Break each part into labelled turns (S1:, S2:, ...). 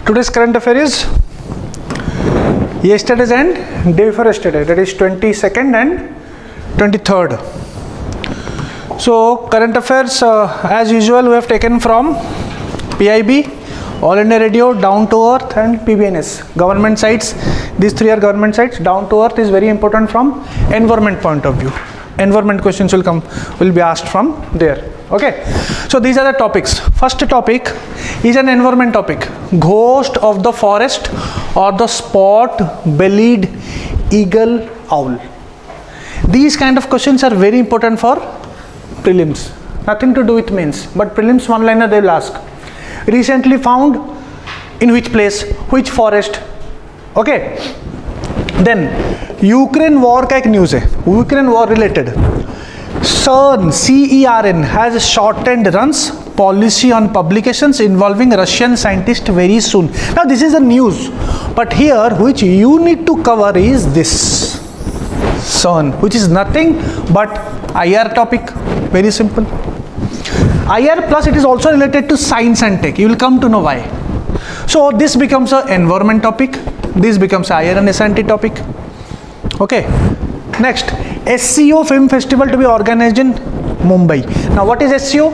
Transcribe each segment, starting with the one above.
S1: Today's current affair is yesterday's and day before yesterday, that is 22nd and 23rd. So current affairs as usual we have taken from PIB, All India Radio, Down to Earth and PBNS, government sites. These three are government sites. Down to Earth is very important from environment point of view. Environment questions will be asked from there. Okay, so these are the topics. First topic is an environment topic, ghost of the forest or the spot bellied eagle owl. These kind of questions are very important for prelims, nothing to do with mains, but prelims one liner they will ask. Recently found in which place, which forest. Okay, then Ukraine war का एक news है, Ukraine war related. CERN, CERN has shortened runs policy on publications involving Russian scientists very soon. Now this is a news, but here which you need to cover is this CERN, which is nothing but IR topic. Very simple. IR plus it is also related to science and tech. You will come to know why. So this becomes an environment topic. This becomes IR and SNT topic. Okay. Next, SCO Film Festival to be organized in Mumbai. Now what is SCO?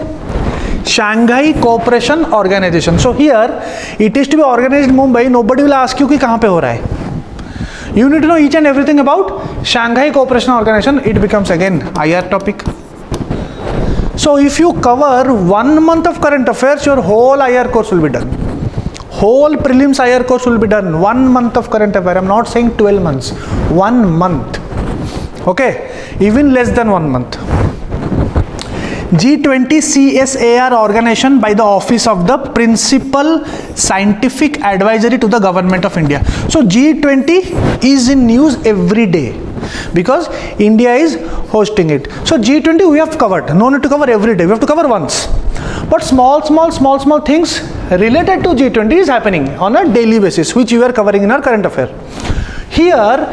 S1: Shanghai Cooperation Organization. So here it is to be organized in Mumbai. Nobody will ask you कि कहाँ पे हो रहा है. You need to know each and everything about Shanghai Cooperation Organization. It becomes again IR topic. So if you cover 1 month of current affairs, your whole IR course will be done. Whole prelims IR course will be done. 1 month of current affair. I am not saying 12 months. 1 month. Okay, even less than 1 month. G20 CSAR organization by the office of the Principal Scientific Advisory to the Government of India. So G20 is in news every day because India is hosting it. So G20 we have covered. No need to cover every day. We have to cover once. But small things related to G20 is happening on a daily basis, which you are covering in our current affair. Here,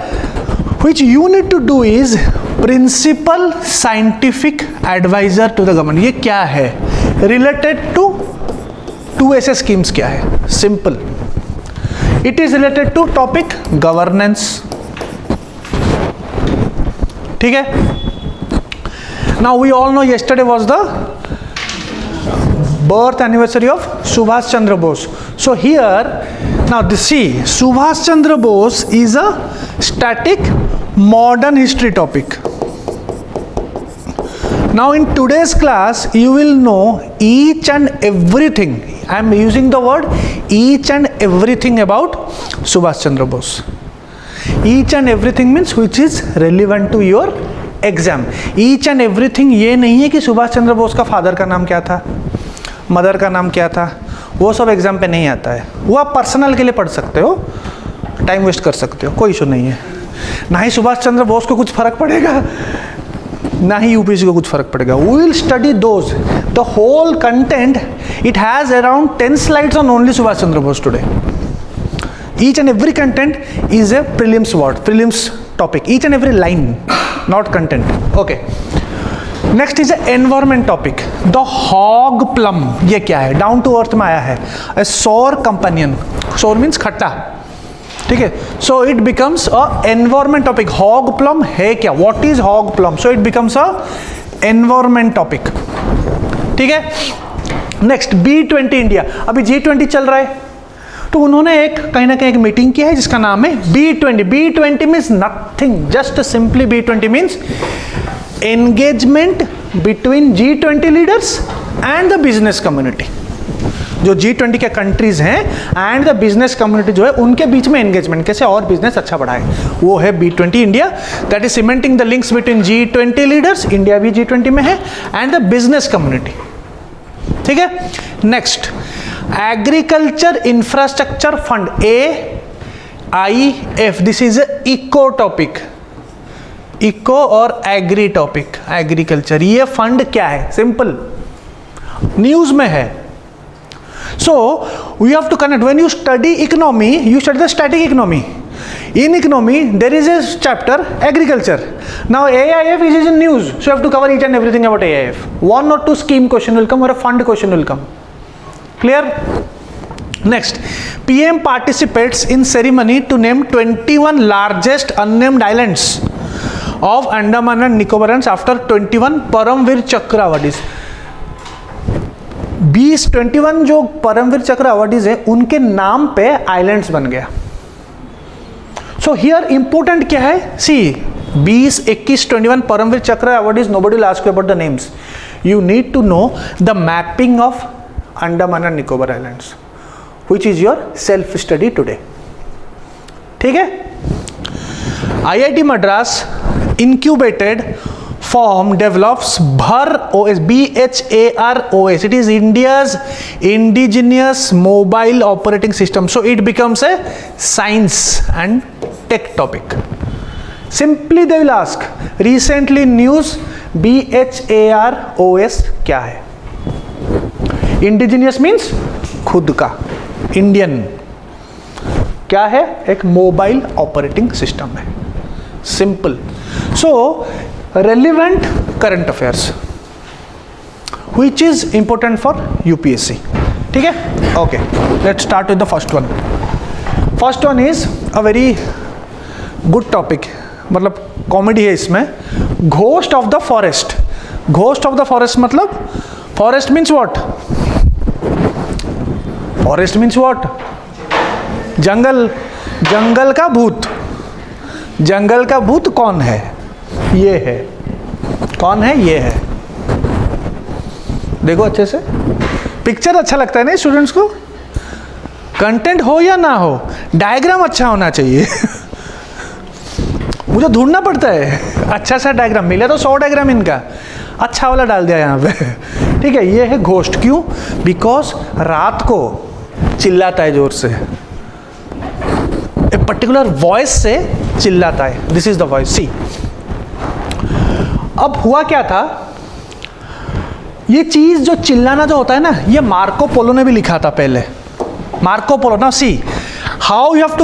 S1: which you need to do is Principal Scientific Advisor to the government. ये क्या है? Related to 2SA schemes क्या है? Simple. It is related to topic governance. ठीक है? Now we all know yesterday was the birth anniversary of Subhash Chandra Bose. So here, now this see, Subhash Chandra Bose is a static modern history topic. Now in today's class, you will know each and everything. I am using the word each and everything about Subhash Chandra Bose. Each and everything means which is relevant to your exam. Each and everything ये नहीं है कि सुभाष चंद्र बोस का father का नाम क्या था, mother का नाम क्या था, वो सब एग्जाम पे नहीं आता है. वो आप पर्सनल के लिए पढ़ सकते हो, टाइम वेस्ट कर सकते हो, कोई इशू नहीं है. ना ही सुभाष चंद्र बोस को कुछ फर्क पड़ेगा, ना ही यूपीएससी को कुछ फर्क पड़ेगा. We will study those. The whole content it has around 10 slides on only Subhash Chandra Bose today. Each and every content is a prelims word, prelims topic. Each and every line, not content. Okay. Next is environment topic. The hog plum ये क्या है? Down to earth में आया है. ए सोर companion. सोर means खट्टा. ठीक है. So it becomes a environment topic. Hog plum है क्या? What is hog plum? So it becomes a environment topic. ठीक है. Next B20 India. अभी G20 चल रहा है तो उन्होंने एक कहीं ना कहीं एक मीटिंग की है जिसका नाम है B20. B20 means nothing, just simply B20 means engagement between G20 leaders and the business community. जो G20 के कंट्रीज हैं एंड द बिजनेस कम्युनिटी जो है उनके बीच में एंगेजमेंट, कैसे और बिजनेस अच्छा बढ़ाए, वो है B20 India. That is cementing the links between G20 leaders, India भी G20 में है, एंड द बिजनेस कम्युनिटी. ठीक है. Next, agriculture infrastructure fund AIF. This is eco topic. Eco और एग्री टॉपिक. एग्रीकल्चर ये फंड क्या है? सिंपल, न्यूज में है. So we have to connect. When you study economy, you study the static economy. In economy, there is a chapter agriculture. Now AIF is in news, so you have to cover each and everything about AIF. 1 or 2 scheme question will come or a fund question will come. Clear? Next, PM participates in ceremony to name 21 largest unnamed islands of Andaman and Nicobarans after 21 Paramvir Chakra awardees. 21 जो Paramvir Chakra awardees है उनके नाम पे islands बन गया. So here important क्या है, सी 21 Paramvir Chakra awardees, nobody will ask you about the names. You need to know the mapping of Andaman and Nicobar islands, which is your self study today. ठीक है. IIT Madras incubated firm develops BHAR-OS, BHAR-OS. It is India's indigenous mobile operating system. So it becomes a science and tech topic. Simply they will ask, recently news BHAR-OS क्या है? Indigenous means खुद का, Indian. क्या है? एक mobile operating system है. Simple. So relevant current affairs which is important for UPSC. ठीक है. Okay, let's start with the first one. First one is a very good topic, मतलब कॉमेडी है इसमें. Ghost of the forest. Ghost of the forest मतलब forest means what? Forest means what? जंगल. जंगल का भूत. जंगल का भूत कौन है? ये है. कौन है? ये है. देखो अच्छे से, पिक्चर अच्छा लगता है ना स्टूडेंट्स को. कंटेंट हो या ना हो, डायग्राम अच्छा होना चाहिए. मुझे ढूंढना पड़ता है अच्छा सा डायग्राम. मिले तो 100 डायग्राम इनका, अच्छा वाला डाल दिया यहाँ पे. ठीक है. ये है घोस्ट. क्यों? बिकॉज रात को चिल्लाता है जोर से, ए पर्टिकुलर वॉइस से चिल्लाता है. This is the voice. See, अब हुआ क्या था, ये चीज जो चिल्लाना जो होता है ना, ये मार्को पोलो ने भी लिखा था पहले. Marco Polo. Now see how you have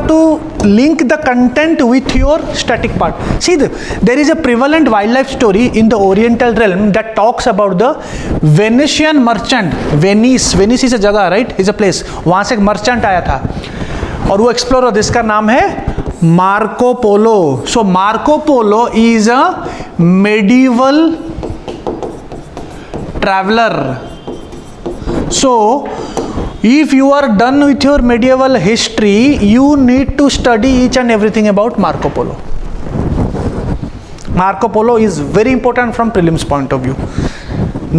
S1: to link the content with your static part. See, there is a prevalent wildlife story in the Oriental realm that talks about the Venetian merchant. Venice is a जगह, right? is a place. वहाँ से एक merchant आया था और वो explorer, जिसका नाम है Marco Polo. So Marco Polo is a medieval traveler. So if you are done with your medieval history, you need to study each and everything about Marco Polo. Marco Polo is very important from prelims point of view.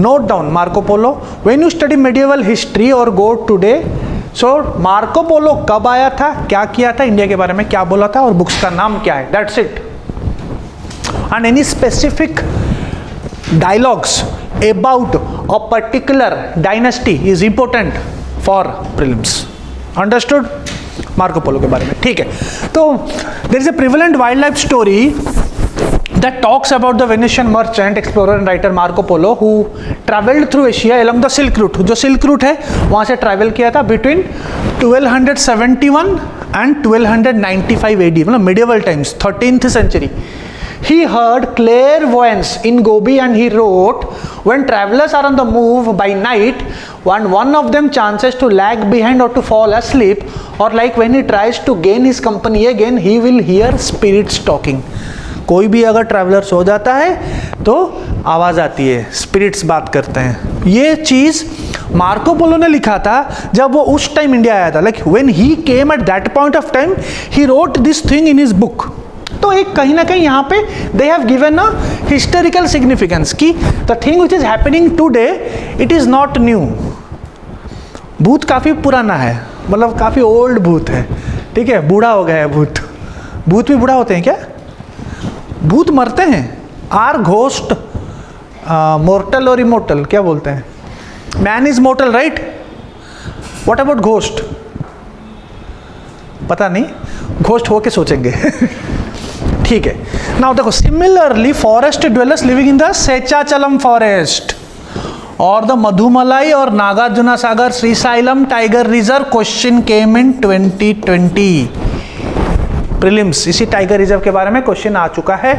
S1: Note down Marco Polo. When you study medieval history or go today, so Marco Polo कब आया था, क्या किया था, India के बारे में क्या बोला था और बुक्स का नाम क्या है. That's it. And any specific dialogues about a particular dynasty is important for prelims. Understood? Marco Polo के बारे में. ठीक है. तो there is a prevalent wild life story that talks about the Venetian merchant, explorer and writer Marco Polo, who travelled through Asia along the silk route. जो silk route है वहाँ से ट्रैवल किया था बिटवीन 1271 एंड 1295 AD, मतलब medieval times, 13th century. He heard clairvoyance in Gobi and he wrote, when travelers are on the move by night, one of them chances to lag behind or to fall asleep, or like when he tries to gain his company again, he will hear spirits talking. कोई भी अगर traveller सो जाता है तो आवाज़ आती है, spirits बात करते हैं. ये चीज़ मार्को पोलो ने लिखा था जब वो उस टाइम इंडिया आया था. Like when he came at that point of time, he wrote this thing in his book. तो एक कहीं ना कहीं यहाँ पे they have given a historical significance कि the thing which is happening today it is not new. भूत काफ़ी पुराना है, मतलब काफ़ी ओल्ड भूत है. ठीक है. बूढ़ा हो गया है भूत. भूत भी बूढ़ा होते हैं क्या? भूत मरते हैं. आर घोस्ट मोर्टल और इमोर्टल, क्या बोलते हैं? Man is mortal, right? What about ghost? पता नहीं, घोस्ट होके सोचेंगे. ठीक है. नाउ देखो, similarly forest dwellers living in the Seshachalam forest और द मधुमलाई और Nagarjuna Sagar Srisailam tiger reserve. Question came in 2020 prelims. इसी टाइगर रिजर्व के बारे में क्वेश्चन आ चुका है.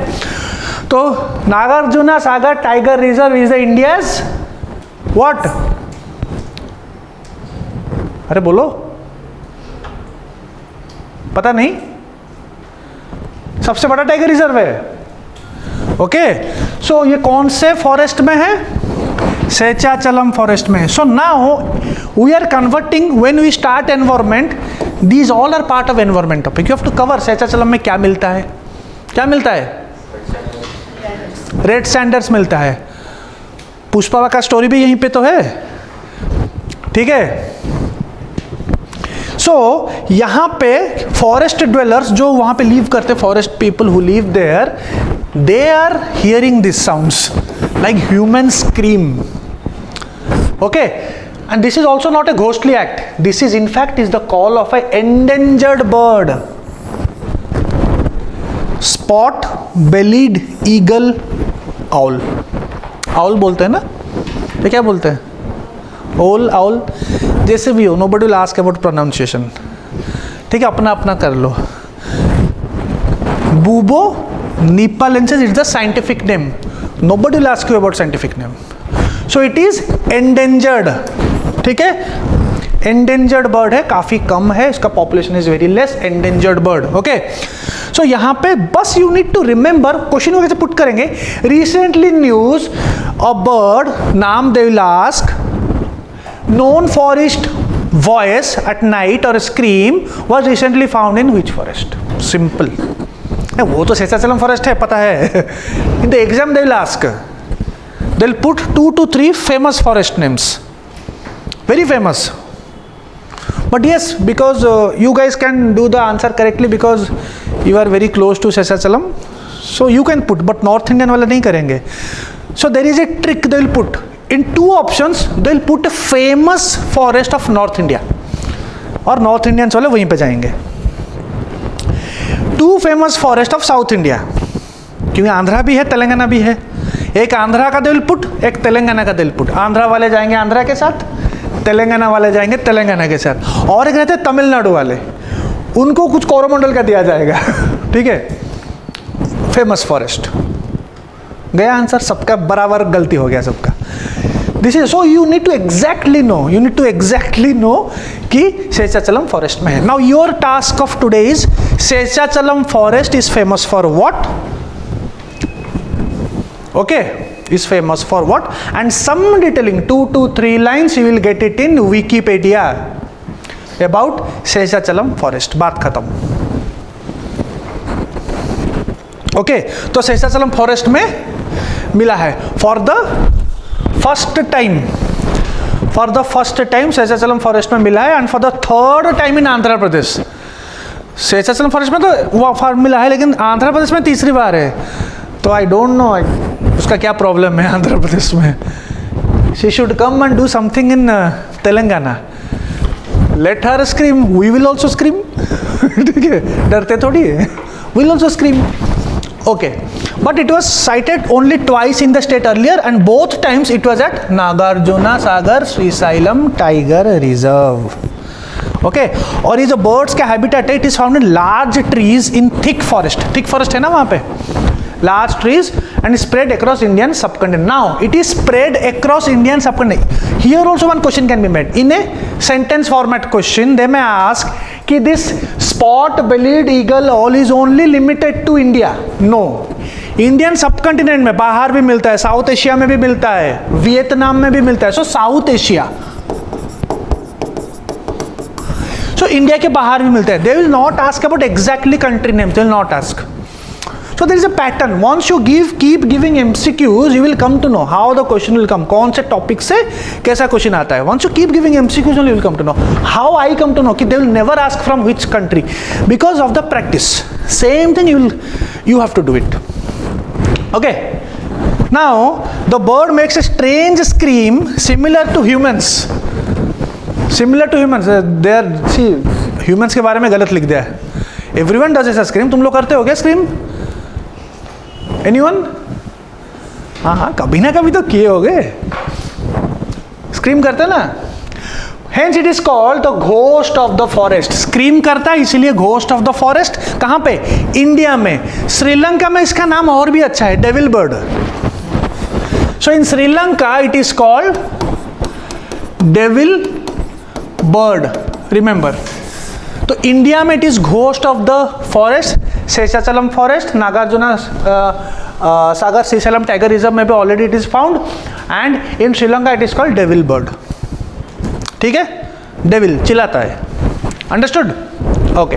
S1: तो Nagarjuna Sagar tiger reserve is the India's what? अरे बोलो, पता नहीं? सबसे बड़ा टाइगर रिजर्व है। ओके, सो ये कौन से फॉरेस्ट में है? शेषाचलम फॉरेस्ट में। So now we are converting, when we start environment, these all are part of environment topic. You have to cover Seshachalam में क्या मिलता है, क्या मिलता है? रेड सैंडर्स मिलता है। पुष्पा का स्टोरी भी यहीं पे तो है, ठीक है? सो यहाँ पे फॉरेस्ट ड्वेलर्स जो वहाँ पे लीव करते, forest people who live there, they are hearing this sounds like human scream. Okay, and this is also not a ghostly act, this is in fact is the call of a endangered bird, spot bellied eagle owl. Owl बोलते हैं ना, ये क्या बोलते हैं? ओल, owl, जैसे भी हो, nobody will ask about pronunciation, ठीक है? अपना अपना कर लो। बूबो निपालेंसिस is the scientific name, nobody will ask you about scientific name. So it is endangered, ठीक है? एंडेंजर्ड बर्ड है, काफी कम है, इसका population is very less, endangered bird. Okay, so यहां पे बस you need to remember, question को कैसे पुट करेंगे? रिसेंटली न्यूज अ बर्ड, नाम they will ask, known forest voice at night or scream was recently found in which forest? Simple. वो तो Seshachalam forest है, पता है। In the exam they will ask, they'll put 2 to 3 famous forest names, very famous. But yes, because you guys can do the answer correctly because you are very close to Seshachalam, so you can put, but North Indian वाले नहीं करेंगे. So there is a trick they will put. In 2 options they will put a famous forest of North India, और North Indians वाले वहीं पे जाएंगे. 2 famous forest of South India, क्योंकि आंध्रा भी है, तेलंगाना भी है. एक आंध्रा का they will put, एक तेलंगाना का they will put. आंध्रा वाले जाएंगे आंध्रा के साथ, तेलंगाना वाले जाएंगे तेलंगाना के साथ, और एक रहते तमिलनाडु वाले, उनको कुछ कोरोमंडल का दिया जाएगा. ठीक है, फेमस फॉरेस्ट. गया आंसर, सबका बराबर गलती हो गया सबका. This is, so you need to exactly know, कि शेषाचलम फॉरेस्ट में है. Now your task of today is, Seshachalam forest is famous for what? Okay, is famous for what? And some detailing, 2 to 3 lines you will get it in Wikipedia about Seshachalam forest. बात खत्म. Okay, तो Seshachalam forest में मिला है for the first time Seshachalam forest में मिला है, and for the third time in Andhra Pradesh. Seshachalam forest में तो वो मिला है, लेकिन आंध्र प्रदेश में तीसरी बार है. तो आई डोंट नो उसका क्या प्रॉब्लम है आंध्र प्रदेश में. She should come and do something in Telangana. Let her scream, we will also scream. ठीक है, डरते थोड़ी है, we will also scream. Okay, but it was cited only twice in the state earlier, and both times it was at Nagarjuna Sagar Srisailam Tiger Reserve. Okay, और ये जो birds का habitat है, it is found in large trees in thick forest. Thick forest है ना वहाँ पे, large trees, and spread across Indian subcontinent. Now it is spread across Indian subcontinent. Here also one question can be made in a sentence format question. They may ask कि this spot-bellied eagle owl is only limited to India. No, Indian subcontinent में बाहर भी मिलता है, south Asia में भी मिलता है, वियतनाम में भी मिलता है. सो साउथ एशिया, सो इंडिया के बाहर भी मिलता है. They will not ask about exactly country name, they will not ask. So there is a pattern. Once you keep giving MCQs, you will come to know how the question will come. कौन से topic से कैसा question आता है. Once you keep giving MCQs, only you will come to know. How I come to know कि they will never ask from which country, because of the practice. Same thing you have to do it. Okay. Now the bird makes a strange scream similar to humans. Similar to humans. They are, see, humans के बारे में गलत लिख दिया है. Everyone does ऐसा scream. तुम लोग करते हो क्या scream? Anyone? हाँ, कभी ना कभी तो किए होगे. स्क्रीम करते ना. Hence it is called the ghost of the forest. Scream करता है इसीलिए घोस्ट ऑफ द फॉरेस्ट. कहाँ पे? इंडिया में. श्रीलंका में इसका नाम और भी अच्छा है, devil bird. So in Sri Lanka it is called devil bird, remember. तो इंडिया में it is ghost of the forest, Seshachalam forest, Nagarjuna Sagar Seshachalam tiger reserve में भी already it is found, and in Sri Lanka it is called devil bird. ठीक है, devil चिल्लाता है. Understood? Okay,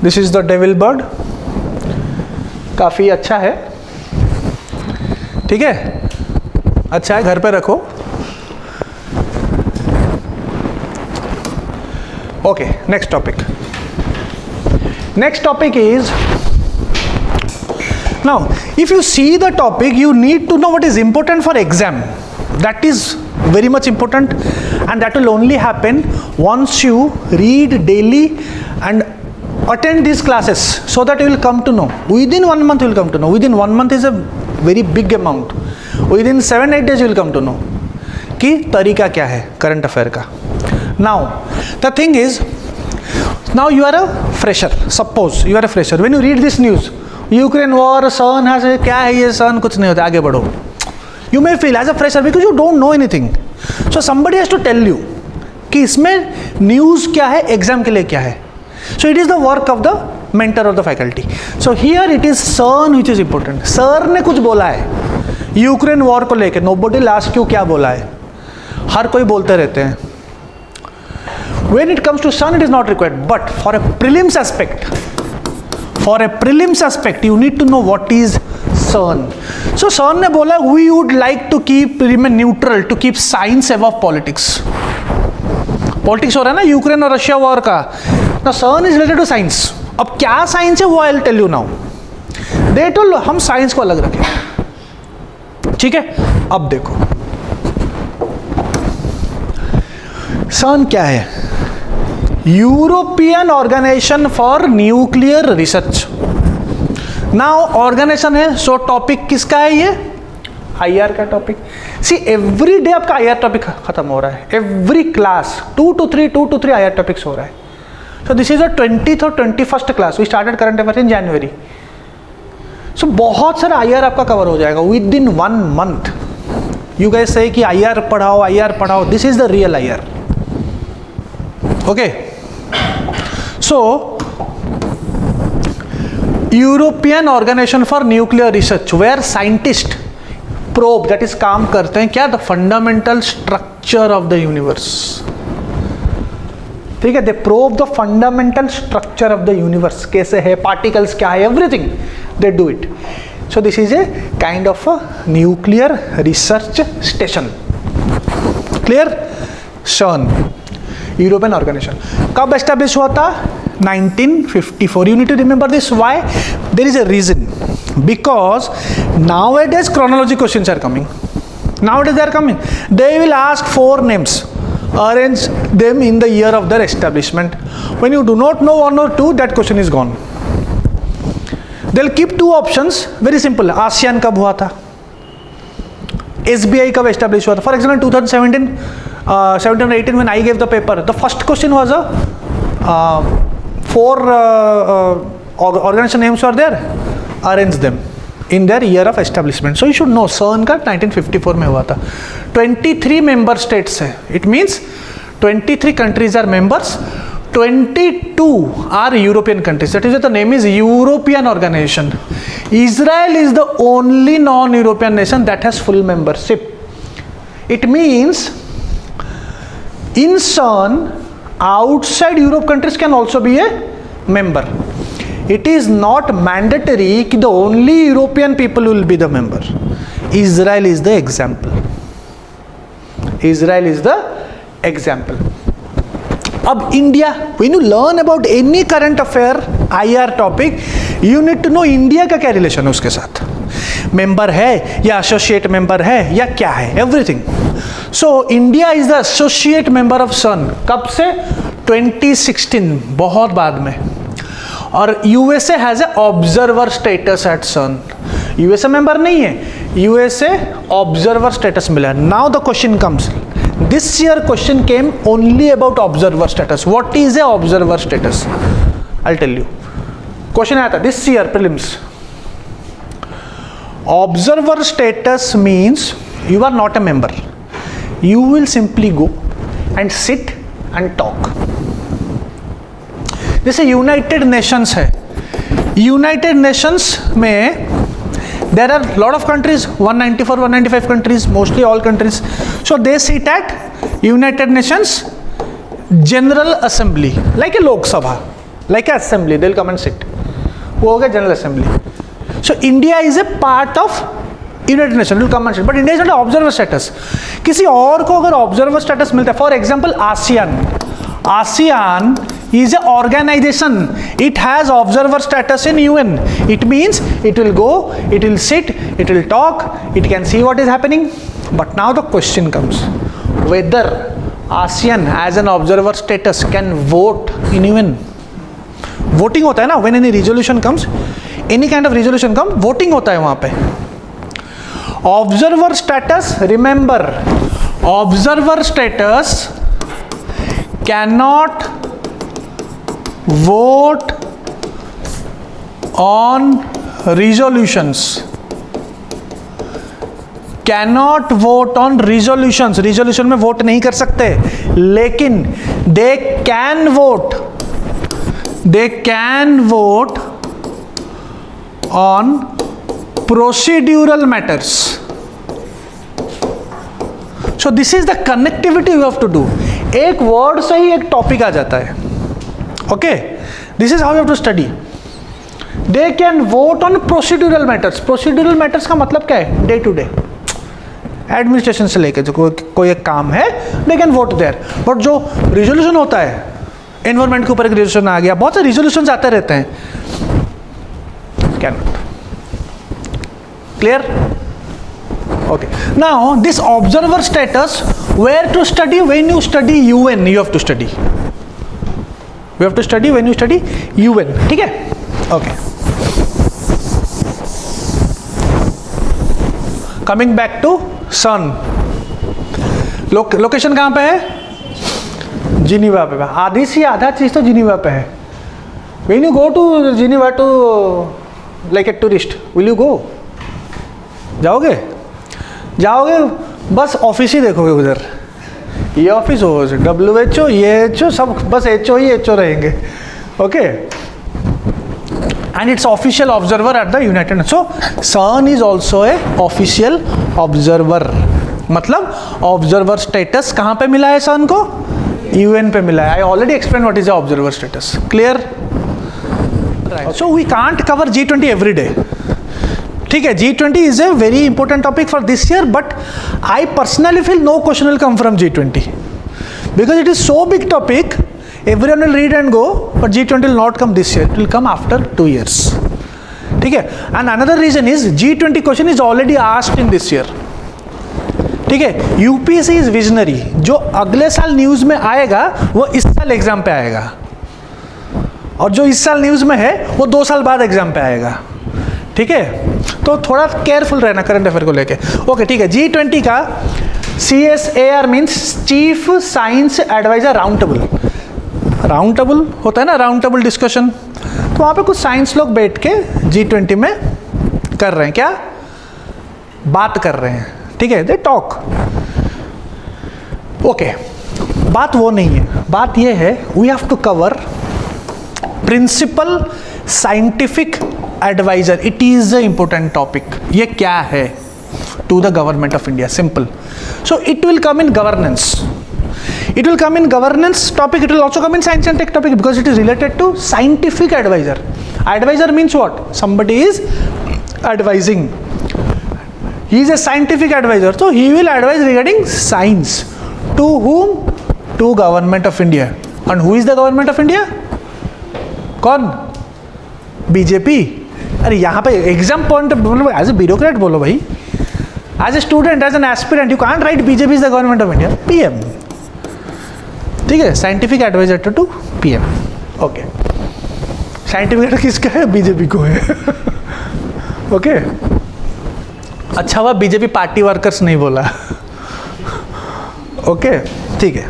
S1: this is the devil bird. काफी अच्छा है. ठीक है, अच्छा है, घर पे रखो. Okay, next topic. Next topic is, now if you see the topic, you need to know what is important for exam. That is very much important, and that will only happen once you read daily and attend these classes, so that you will come to know. Within 1 month you will come to know. Within 1 month is a very big amount. Within 7-8 days you will come to know कि तरीका क्या है current affair का. Now, the thing is, now you are a fresher. Suppose you are a fresher. When you read this news, Ukraine war, CERN has, क्या है ये CERN, कुछ नहीं होता, आगे बढ़ो. You may feel as a fresher because you don't know anything. So somebody has to tell you कि इसमें news क्या है, exam के लिए क्या है. So it is the work of the mentor of the faculty. So here it is CERN which is important. CERN ने कुछ बोला है यूक्रेन वॉर को लेकर. Nobody will ask you क्या बोला है, हर कोई बोलते रहते हैं. When it comes to CERN, it is not required. But for a prelims aspect, you need to know what is CERN. So CERN ने बोला we would like to remain neutral, to keep science above politics. Politics हो रहा है ना Ukraine और Russia war का. Now CERN is related to science. अब क्या साइंस है वो I'll tell you now. They told हम साइंस को अलग रखें. ठीक है, अब देखो CERN क्या है. European organisation for nuclear research. Now organisation है, सो टॉपिक किसका है ये, आईआर का टॉपिक. सी एवरी डे आपका आईआर टॉपिक खत्म हो रहा है. Every class 2 to 3 IR topics हो रहा है. सो दिस इज द 20th और 21st class. We started current affairs in January. So बहुत सारा आईआर आपका कवर हो जाएगा with in 1 month. You guys say कि आईआर पढ़ाओ. This is the real IR. Okay, so European organisation for nuclear research where scientist probe, that is काम करते हैं क्या, the fundamental structure of the universe. ठीक है, they probe the fundamental structure of the universe, कैसे है, particles क्या है, everything they do it. So this is a kind of a nuclear research station. Clear? CERN European organisation कब establish हुआ था, 1954. You need to remember this. Why? There is a reason. Because nowadays chronology questions are coming. Nowadays they are coming. They will ask 4 names. Arrange them in the year of their establishment. When you do not know 1 or 2, that question is gone. They'll keep 2 options. Very simple. ASEAN कब हुआ था? SBI कब establish हुआ था? For example, 2017, 17 or 18 when I gave the paper, the first question was 4 organization names were there. Arrange them in their year of establishment. So you should know CERN का 1954 में हुआ था. 23 member states है. It means 23 countries are members. 22 are European countries. That is why the name is European Organization. Israel is the only non-European nation that has full membership. It means in CERN, outside Europe countries can also be a member. It is not mandatory that the only European people will be the member. Israel is the example. Israel is the example. अब India, when you learn about any current affair IR topic, you need to know India का क्या relation है उसके साथ, member है या associate member है या क्या है, everything. So India is the associate member of CERN. कब से? 2016, बहुत बाद में. और USA has a observer status at CERN. USA member नहीं है, यूएसए ऑब्जर्वर स्टेटस मिला. Now the question comes, this year question came only about observer status. What is a observer status? I'll tell you. Question आया था this year prelims. Observer status means you are not a member. you will simply go and sit and talk. जैसे United Nations है, United Nations में there are lot of countries, 194 195 countries, mostly all countries, so they sit at United Nations General Assembly, like a Lok Sabha, like a assembly, they'll come and sit. वो हो गया General Assembly. So India is a part of United Nations, will come and sit, but India is not an observer status. किसी और को अगर observer status मिलता है, for example ASEAN, ASEAN is an organization, it has observer status in UN. It means it will go, it will sit, it will talk, it can see what is happening. But now the question comes, whether ASEAN as an observer status can vote in UN. Voting होता है ना, when any resolution comes, any kind of resolution come, voting होता है वहाँ पे. Observer status, remember, observer status cannot vote on resolutions, cannot vote on resolutions, resolution में vote नहीं कर सकते, लेकिन they can vote on procedural matters. So this is the connectivity you have to do. एक वर्ड से ही एक topic आ जाता है. Okay, this is how you have to study. They can vote on procedural matters. Procedural matters का मतलब क्या है? Day to day. Administration से लेके जो कोई एक काम है, they can vote there. But जो resolution होता है, environment के ऊपर एक resolution आ गया, बहुत से resolutions आते रहते हैं. Cannot. Clear? Okay. Now this observer status, where to study? When you study UN, you have to study. You have to study when you study UN. ठीक है? Okay. Coming back to sun. Location कहाँ पे है? Geneva पे. आधी से आधा चीज तो जिनीवा पे है. When you go to Geneva to like a tourist, will you go? जाओगे? बस ऑफिस ही देखोगे उधर. ये ऑफिस हो, WHO, ये HO, सब बस HO ही HO रहेंगे. Okay, and it's official observer at the United Nations. So son is also a official observer. मतलब ऑब्जर्वर स्टेटस कहाँ पे मिला है सन को? UN पे मिला है. I already explain what is observer status. Clear? So we can't cover G20 every day. ठीक है, G20 is a very important topic for this year, but I personally feel no question will come from G20 because it is so big topic. Everyone will read and go, but G20 will not come this year. It will come after 2 years. ठीक है, and another reason is G20 question is already asked in this year. ठीक है, UPSC is visionary. जो अगले साल news में आएगा वो इस साल एग्जाम पे आएगा, और जो इस साल न्यूज में है वो 2 साल बाद एग्जाम पे आएगा. ठीक है, तो थोड़ा केयरफुल रहना करंट अफेयर को लेके. ओके, ठीक है. G20 का CSAR means chief science adviser round table. Round table होता है ना, राउंड टेबल डिस्कशन. तो वहाँ पे कुछ साइंस लोग बैठ के G20 में कर रहे हैं. क्या बात कर रहे हैं? ठीक है, दे टॉक. ओके, बात वो नहीं है. बात ये है, we have to cover principal scientific adviser. It is a important topic. ये क्या है? To the government of India. Simple. So it will come in governance. It will come in governance topic. It will also come in science and tech topic because it is related to scientific advisor. Advisor means what? Somebody is advising. He is a scientific advisor, so he will advise regarding science. To whom? To government of India. And who is the government of India? कौन? BJP. अरे यहाँ पे exam point बोलो, as a bureaucrat बोलो भाई. As a student, as an aspirant, you can't write BJP is the government of India. PM. ठीक है, scientific adviser to PM. Okay, scientific adviser किसका है? BJP को है. ओके, अच्छा हुआ BJP पार्टी वर्कर्स नहीं बोला. ओके, ठीक है.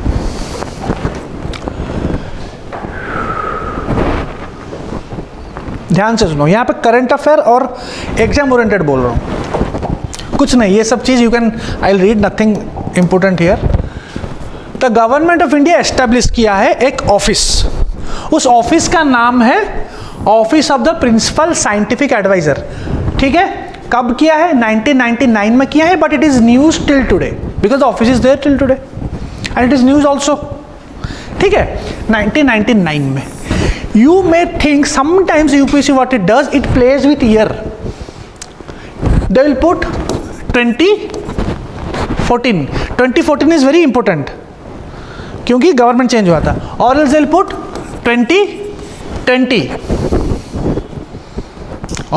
S1: ध्यान से सुनो, यहाँ पे करंट अफेयर और एग्जाम ओरिएंटेड बोल रहा हूँ, कुछ नहीं. ये सब चीज़ you can, I will read nothing important here, the government of India establish किया है एक ऑफिस, उस ऑफिस का नाम है office of the principal scientific adviser. ठीक है, कब किया है? 1999 में किया है, but it is news till today because the office is there till today and it is news also. ठीक है, 1999 में। You may think sometimes UPSC what it does, it plays with year, they will put 2014, 2014 is very important क्योंकि government change हुआ था, और else they will put 2020,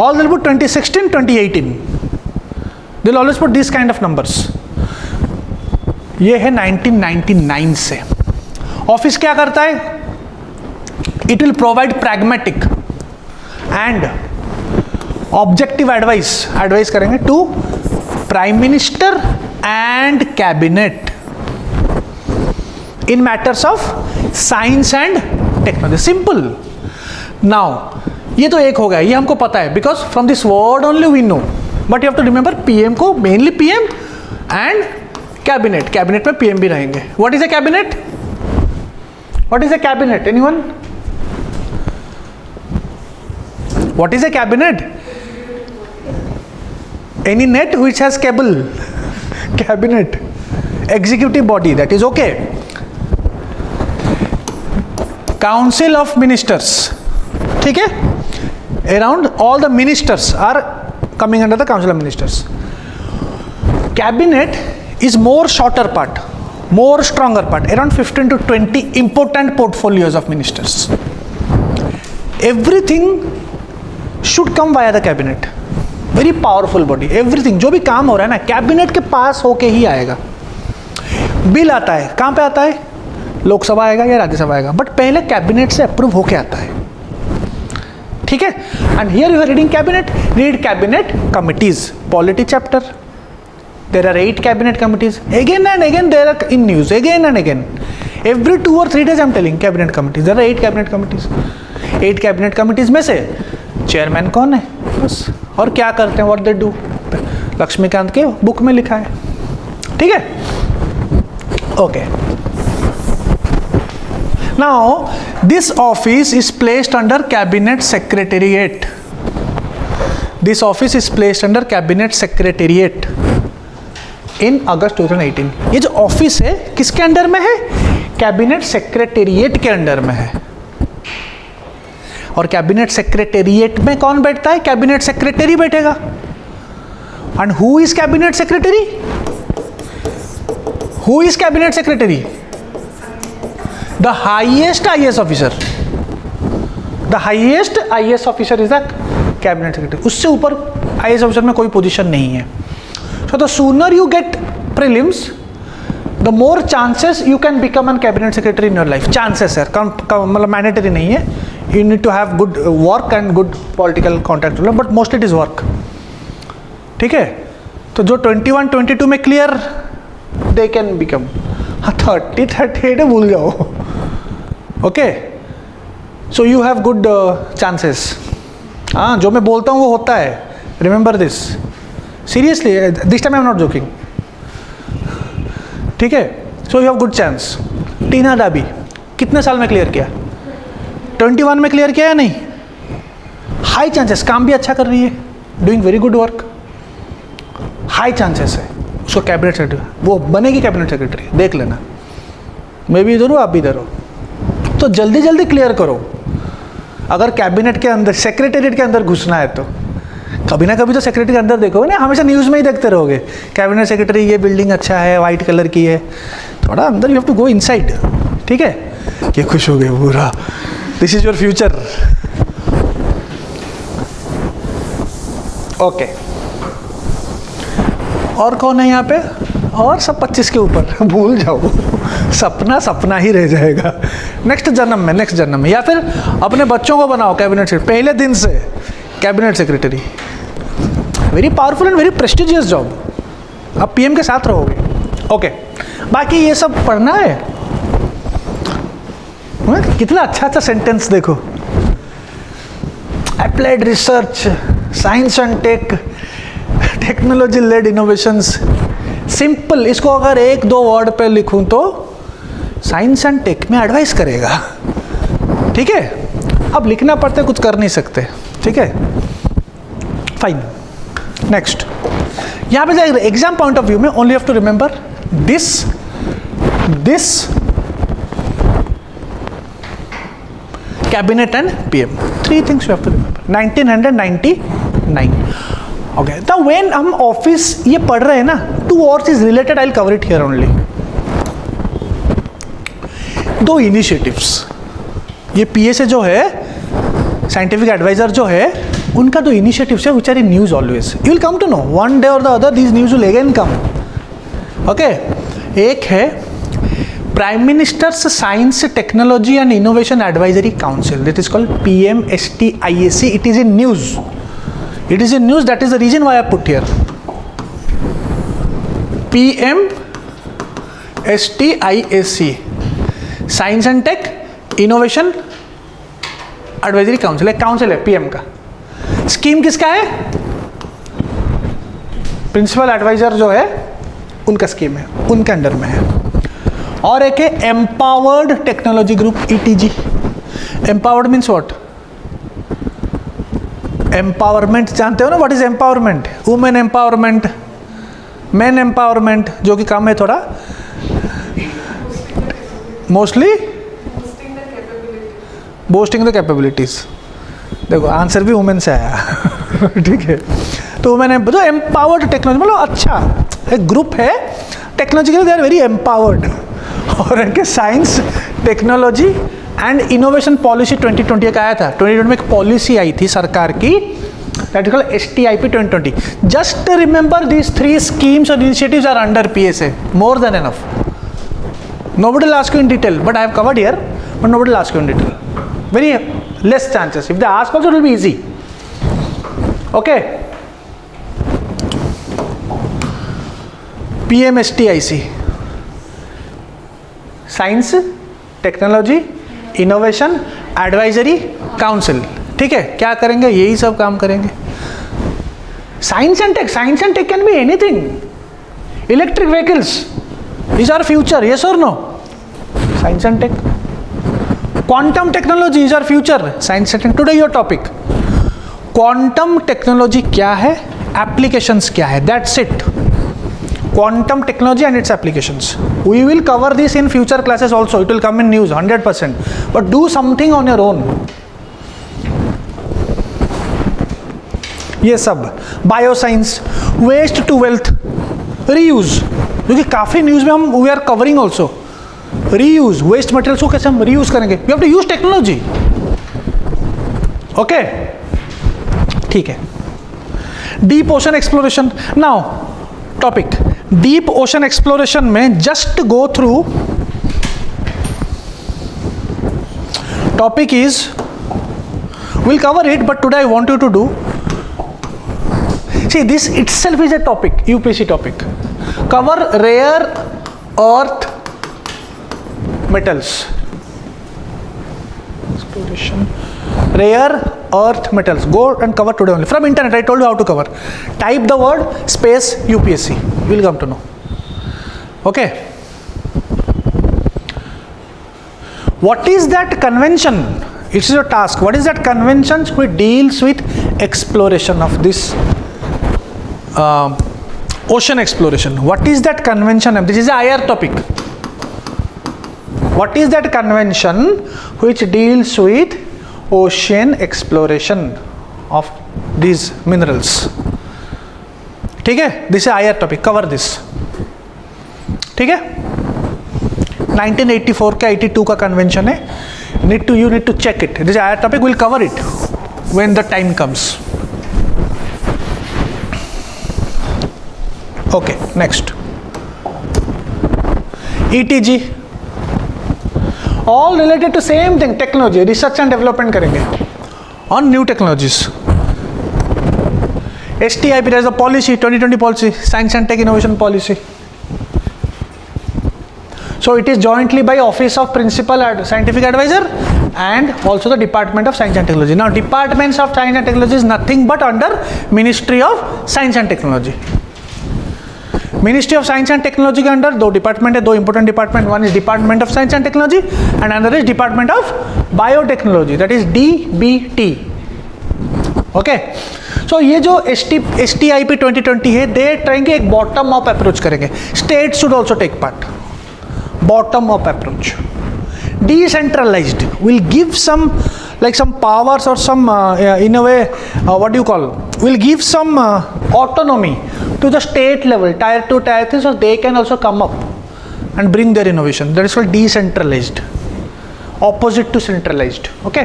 S1: or they'll put 2016, 2018. They'll always put these kind of numbers. ये है 1999 से। Office क्या करता है? It will provide pragmatic and objective advice, advice करेंगे to Prime Minister and Cabinet in matters of science and technology. Simple. Now ये तो एक हो गया, ये हमको पता है because from this word only we know, but you have to remember PM को mainly PM and cabinet, cabinet में पीएम भी रहेंगे। What is a cabinet? What is a cabinet? Anyone? What is a cabinet? Any net which has cable, cabinet, executive body, that is okay. Council of ministers, ठीक है, around all the ministers are coming under the council of ministers. Cabinet is more shorter part, more stronger part, around 15 to 20 important portfolios of ministers. Everything should come via the cabinet. Very powerful body. Everything जो भी काम हो रहा है ना cabinet के पास होके ही आएगा। बिल आता है कहाँ पे आता है? लोकसभा आएगा या राज्यसभा आएगा, बट पहले कैबिनेट से अप्रूव होके आता है। ठीक है, and here you are reading cabinet, read cabinet committees, polity chapter, there are 8 cabinet committees, again and again there are in news, again and again, every 2 or 3 days I am telling cabinet committees, there are 8 cabinet committees. 8 cabinet committees में से chairman कौन है बस, और क्या करते हैं, what they do, Laxmikant के बुक में लिखा है। ठीक है, okay. Now this office is placed under cabinet secretariat. This office is placed under cabinet secretariat in August 2018. ये जो ऑफिस है किसके अंडर में है? कैबिनेट सेक्रेटेरिएट के अंडर में है। और कैबिनेट सेक्रेटेरिएट में कौन बैठता है? कैबिनेट सेक्रेटरी बैठेगा। And who is cabinet secretary? Who is cabinet secretary? The highest IAS officer, the highest IAS officer is the cabinet secretary. उससे ऊपर IAS officer में कोई पोजीशन नहीं है। So the sooner you get prelims, the more chances you can become a cabinet secretary in your life. Chances है, मतलब mandatory नहीं है। You need to have good work and good political contact, but mostly it is work. ठीक है, तो जो 21, 22 में clear, they can become। हाँ 30, 38 भूल जाओ। Okay, so you have good chances. हाँ, जो मैं बोलता हूँ वो होता है, remember this seriously, this time I am not joking. ठीक है, so you have good chance. Tina Dabi कितने साल में क्लियर किया? 21 में क्लियर किया या नहीं? हाई चांसेस, काम भी अच्छा कर रही है, doing very good work, high chances है उसको कैबिनेट सेक्रेटरी, वो बनेगी कैबिनेट सेक्रेटरी, देख लेना। मैं भी इधर हूँ, आप भी इधर हो, तो जल्दी जल्दी क्लियर करो। अगर कैबिनेट के अंदर, सेक्रेटेरिएट के अंदर घुसना है तो कभी ना कभी तो सेक्रेटरी के अंदर देखोगे ना, हमेशा न्यूज़ में ही देखते रहोगे कैबिनेट सेक्रेटरी, ये बिल्डिंग अच्छा है, वाइट कलर की है, थोड़ा अंदर you have to go inside. ठीक है, ये खुश हो गए पूरा, this is your future. Okay, और कौन है यहाँ पे? और सब 25 के ऊपर भूल जाओ, सपना सपना ही रह जाएगा। नेक्स्ट जन्म में, नेक्स्ट जन्म में, या फिर अपने बच्चों को बनाओ कैबिनेट सेक्रेटरी, पहले दिन से cabinet secretary. Very powerful and very prestigious job, आप पीएम के साथ रहोगे। ओके, बाकी ये सब पढ़ना है। कितना अच्छा अच्छा सेंटेंस देखो, applied research, science and tech, technology led innovations, simple, इसको अगर एक दो वर्ड पे लिखूं तो साइंस एंड टेक में एडवाइस करेगा, ठीक है। अब लिखना पड़ता है, कुछ कर नहीं सकते, ठीक है, फाइन। नेक्स्ट, यहाँ पे जाएगा एग्जाम पॉइंट ऑफ व्यू में only have to remember this cabinet and PM, 3 things you have to remember. 1999. Okay, now when हम ऑफिस ये पढ़ रहे हैं ना, 2 और चीज related, I will cover it here only. 2 initiatives, ये पीएसए जो है, साइंटिफिक एडवाइजर जो है, उनका 2 इनिशिएटिव्स है, which are in news always. You will come to know one day और the other, these news will again come. Okay, एक है prime minister's science technology and innovation advisory council, that is called PMSTIAC. It is in news, it is in news, that is the reason why I put here PMSTIAC, science and tech innovation advisory council, एक council है PM का। Scheme किसका है? Principal adviser जो है उनका scheme है, उनके अंडर में है। और एक है empowered technology group, ETG। Empowered means what? Empowerment, जानते हो ना what is empowerment? Women empowerment, man empowerment, जो कि कम है थोड़ा, मोस्टली बूस्टिंग द कैपेबिलिटीज। देखो आंसर भी वुमेन से आया ठीक है। तो मैंने जो एम्पावर्ड टेक्नोलॉजी, मतलब अच्छा एक ग्रुप है टेक्नोलॉजी के लिए, दे आर वेरी एम्पावर्ड। और इनके science technology and innovation policy 2020 का आया था। 2020 में एक पॉलिसी आई थी सरकार की, that is called STIP 2020। Just remember these 3 schemes और initiatives are under PSA, more than enough. Nobody will ask you in detail, but I have covered here, but nobody will ask you in detail. Very less chances. If they ask also, it will be easy. Okay. PMSTIC, science technology innovation advisory council, ठीक है। क्या करेंगे? यही सब काम करेंगे। Science and tech can be anything. Electric vehicles, these are future, yes or no? Science and tech. Quantum technology is our future, science and tech. Today your topic, quantum technology क्या है, applications क्या है, that's it. Quantum technology and its applications. We will cover this in future classes also. It will come in news 100%. But do something on your own. ये सब bioscience, waste to wealth, reuse, जो कि काफ़ी news में हम we are covering also. Reuse, waste materials को कैसे हम रीयूज करेंगे, you have to use technology. Okay, ठीक है। Deep ocean exploration, now topic deep ocean exploration में just go through topic is, will cover it, but today I want you to do, see this itself is a topic, UPSC topic. Cover rare earth metals, exploration rare earth metals, go and cover today only from internet. I told you how to cover. Type the word space UPSC, you will come to know. Okay, what is that convention? It's your task. What is that convention which deals with exploration of this ocean exploration? What is that convention? This is a IR topic. What is that convention which deals with ocean exploration of these minerals? ठीक है, this is IR topic, cover this. ठीक है, 1984 का 82 का convention है, you need to check it. This is IR topic, we'll cover it when the time comes. Okay, next ETG, all related to same thing, technology, research and development करेंगे on new technologies. STIP, there is a policy, 2020 policy, science and tech innovation policy. So it is jointly by Office of Principal Scientific Advisor and also the Department of Science and Technology. Now Departments of Science and Technology is nothing but under Ministry of Science and Technology. Ministry of science and technology के under दो department है, दो important department. One is department of science and technology and another is department of biotechnology, that is DBT. Okay, so ये जो STIP 2020 है, they trying एक bottom up approach करेंगे. State should also take part. Bottom up approach, decentralized, will give some like some powers or some in a way what do you call, will give some autonomy to the state level, tier 2, tier 3, so they can also come up and bring their innovation. That is called decentralized, opposite to centralized. Okay,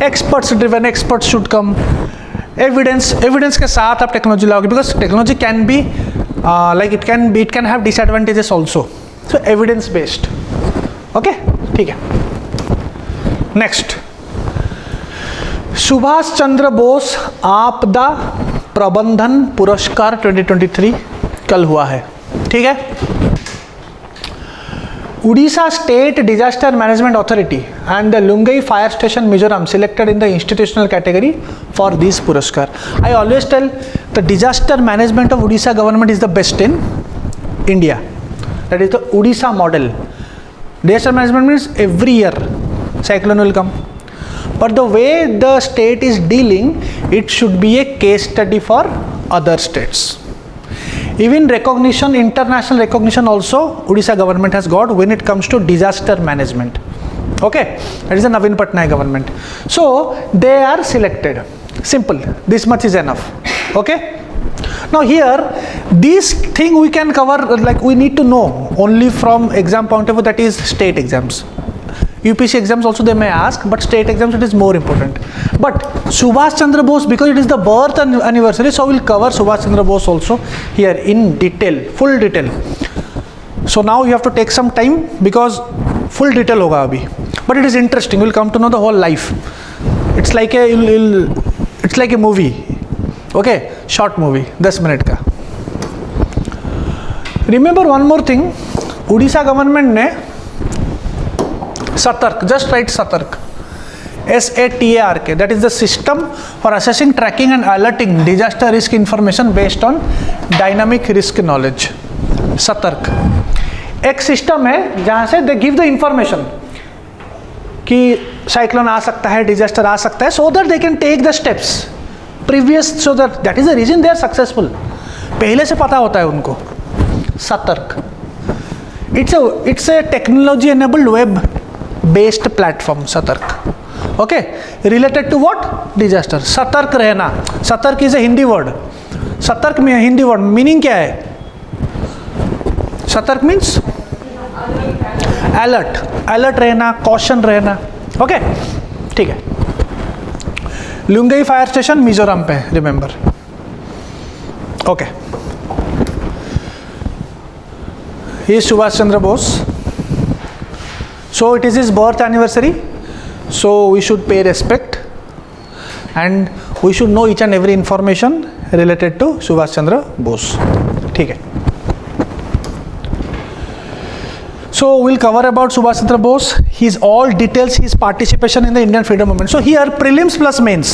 S1: experts driven, experts should come. Evidence के साथ आप technology लाओगे, because technology can be like it can have disadvantages also, so evidence based. Okay, ठीक है. Next, Subhash Chandra Bose आपदा प्रबंधन पुरस्कार 2023 कल हुआ है. ठीक है. Orissa state disaster management authority and the Lunglei fire station Mizoram selected in the institutional category for this पुरस्कार. I always tell the disaster management of Orissa government is the best in India. That is the Orissa model. Disaster management means every year cyclone will come, but the way the state is dealing, it should be a case study for other states. Even recognition, international recognition also Odisha government has got when it comes to disaster management. Okay, that is the Naveen Patnaik government. So they are selected. Simple, this much is enough. Okay. Now here, this thing we can cover, like we need to know only from exam point of view, that is state exams. UPSC exams also they may ask, but state exams it is more important. But Subhash Chandra Bose, because it is the birth anniversary, so we will cover Subhash Chandra Bose also here in detail, full detail. So now you have to take some time because full detail hoga abhi. But it is interesting, you will come to know the whole life. It's like a movie. Okay, short movie 10 minute का. Remember one more thing, Orissa government ने Satark, just write Satark, SATARK, that is the system for assessing, tracking and alerting disaster risk information based on dynamic risk knowledge. Satark एक system है जहां से they give the information कि cyclone आ सकता है, disaster आ सकता है, so that they can take the steps previous, so that is the reason they are successful. पहले से पता होता है उनको. Satark, it's a technology enabled web based platform. Satark, okay, related to what, disaster. सतर्क रहना, सतर्क इज ए हिंदी वर्ड. सतर्क में हिंदी वर्ड मीनिंग क्या है? सतर्क मीन्स अलर्ट, अलर्ट रहना, कॉशन रहना. ओके, ठीक है. लुंगई फायर स्टेशन मिजोरम पे, remember. Okay, he is Subhash Chandra Bose. So it is his birth anniversary, so we should pay respect and we should know each and every information related to Subhash Chandra Bose. ठीक है. So we'll cover about Subhash Chandra Bose, his all details, his participation in the Indian freedom movement. So here prelims plus mains.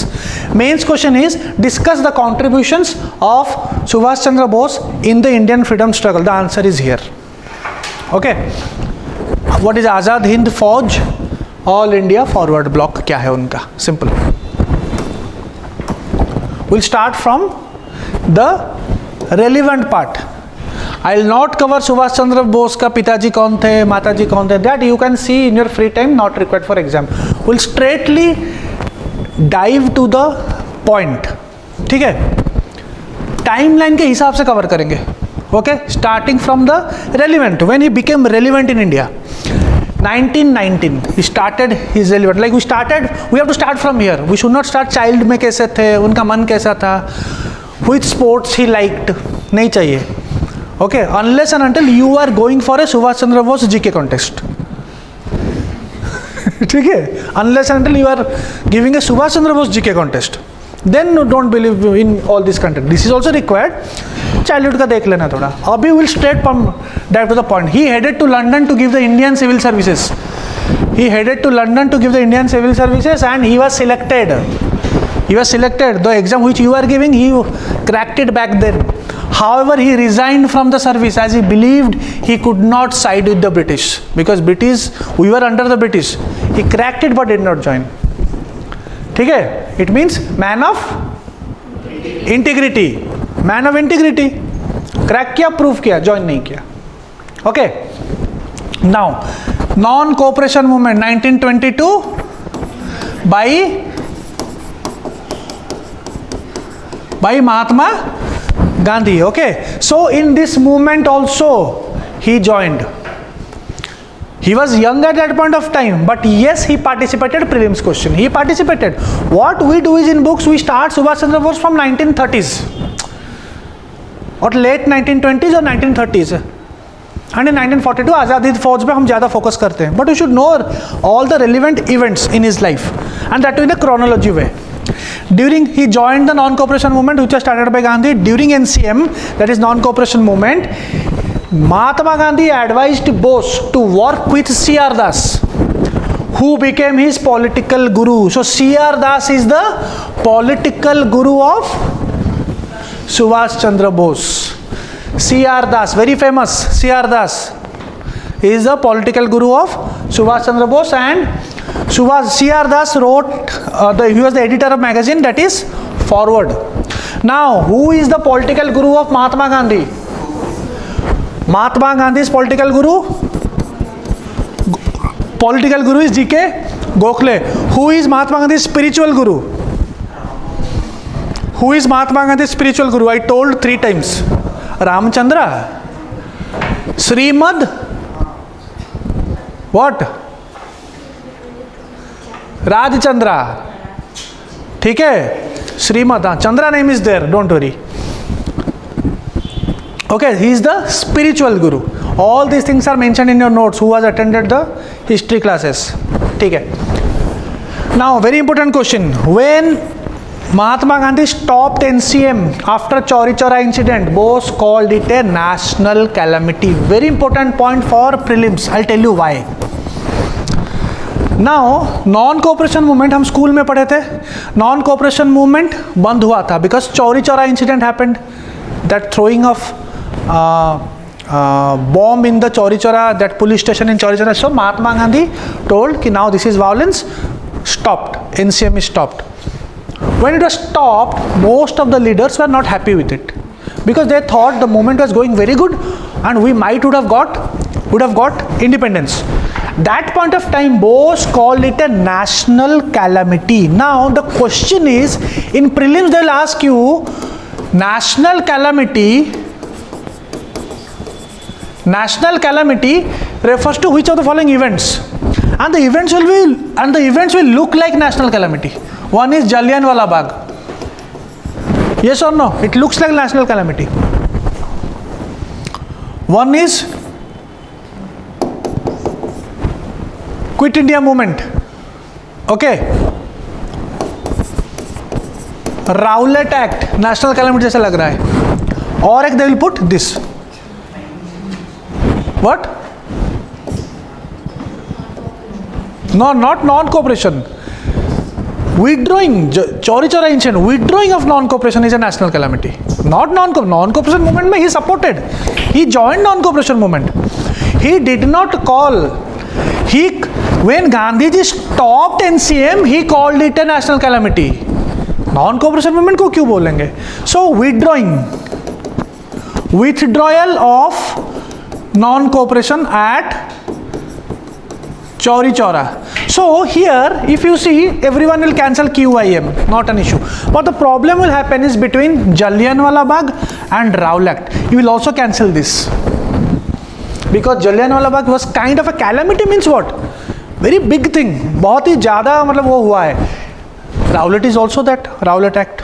S1: Mains question is, discuss the contributions of Subhash Chandra Bose in the Indian freedom struggle. The answer is here. Okay. What is Azad Hind Fauj? All India Forward Bloc क्या है उनका? Simple. We'll start from the relevant part. I will not cover Subhash Chandra Bose का पिताजी कौन थे, माताजी कौन थे. That you can see in your free time, not required for exam. We'll straightly dive to the point. ठीक है. Timeline के हिसाब से कवर करेंगे. Okay, starting from the relevant, when he became relevant in India. 1919 he started his relevant, like we have to start from here. We should not start child में कैसे थे, उनका मन कैसा था, which sports he liked, नहीं चाहिए. Okay, unless and until you are going for a Subhash Chandra Bose GK contest. ठीक है, unless and until you are giving a Subhash Chandra Bose GK contest, then don't believe in all this content. This is also required. Childhood का देख लेना थोड़ा. अभी will straight from dive to the point. He headed to London to give the Indian civil services. He headed to London to give the Indian civil services and he was selected. He was selected. The exam which you are giving, he cracked it back then. However, he resigned from the service as he believed he could not side with the British, because we were under the British. He cracked it but did not join. ठीक है? It means man of integrity. Man of integrity. Crack किया, proof किया, join नहीं किया. Okay. Now, non-cooperation movement 1922 by Mahatma Gandhi. Okay, so in this movement also he joined. He was young at that point of time, but yes, he participated prelims question. He participated. What we do is in books we start Subhash Chandra Bose from 1930s or late 1920s or 1930s. And in 1942 आज़ादी फौज पे हम ज़्यादा focus करते हैं. But you should know all the relevant events in his life, and that in a chronology way. He joined the non-cooperation movement which was started by Gandhi. During NCM, that is non-cooperation movement, Mahatma Gandhi advised Bose to work with C.R. Das, who became his political guru. So C.R. Das is the political guru of Subhash Chandra Bose. C.R. Das, very famous. C.R. Das he is the political guru of Subhash Chandra Bose, and C.R. Das wrote, he was the editor of magazine that is Forward. Now, who is the political guru of Mahatma Gandhi? Mahatma Gandhi's political guru? Political guru is G.K. Gokhale. Who is Mahatma Gandhi's spiritual guru? Who is Mahatma Gandhi's spiritual guru? I told 3 times. Ramchandra, Srimad, what? Rajchandra. ठीक है? Srimad, Chandra name is there, don't worry. Okay, he is the spiritual guru. All these things are mentioned in your notes. Who has attended the history classes? ठीक है? Now, very important question. When Mahatma Gandhi stopped NCM after Chauri Chaura incident, Bose called it a national calamity. Very important point for prelims. I'll tell you why. Now, non-cooperation movement हम school में पढ़े थे. Non-cooperation movement बंद हुआ था because Chauri Chaura incident happened. That throwing of bomb in the Chauri Chaura, that police station in Chauri Chaura. So Mahatma Gandhi told कि now this is violence. Stopped. NCM is stopped. When it was stopped, most of the leaders were not happy with it because they thought the movement was going very good and we would have got independence. That point of time, Bose called it a national calamity. Now the question is, in prelims they will ask you, national calamity refers to which of the following events? And the events will look like national calamity. One is Jallianwala Bagh. Yes or no? It looks like national calamity. One is Quit India movement. Okay. Rowlatt Act, national calamity जैसा लग रहा है. और एक they will put this. What? No, not non-cooperation. Withdrawing, Chauri Chaura incident, withdrawing of non-cooperation is a national calamity. Not non-cooperation movement में he supported. He joined non-cooperation movement. He did not call. When Gandhiji stopped NCM, he called it a national calamity. Non-cooperation movement को क्यों बोलेंगे? So withdrawal of non-cooperation at Chauri Chaura. So here, if you see, everyone will cancel QIM, not an issue. But the problem will happen is between Jallianwala Bagh and Rowlatt. You will also cancel this. Because Jallianwala Bagh was kind of a calamity, means what? Very big thing. बहुत ही ज़्यादा मतलब वो हुआ है. Rowlatt is also that, Rowlatt Act.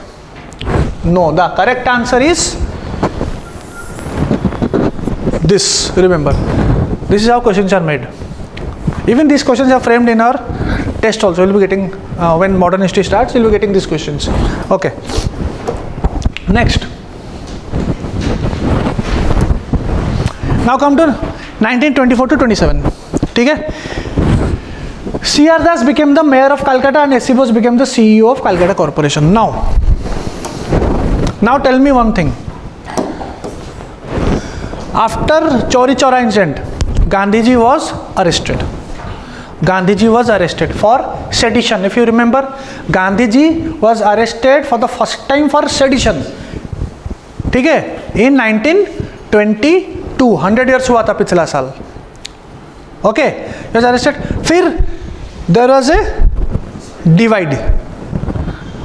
S1: No, the correct answer is this. Remember, this is how questions are made. Even these questions are framed in our test also. You'll be getting, when modern history starts, you'll be getting these questions. Okay. Next. Now come to 1924 to 27. ठीक है? C.R. Das became the mayor of Calcutta and S.C. Bose became the CEO of Calcutta Corporation. Now tell me one thing. After Chauri Chaura incident Gandhiji was arrested. Gandhiji was arrested for sedition. If you remember, Gandhiji was arrested for the first time for sedition. ठीक है, in 1922, 100 years हुआ था पिछला साल. Okay, he was arrested. फिर there was a divide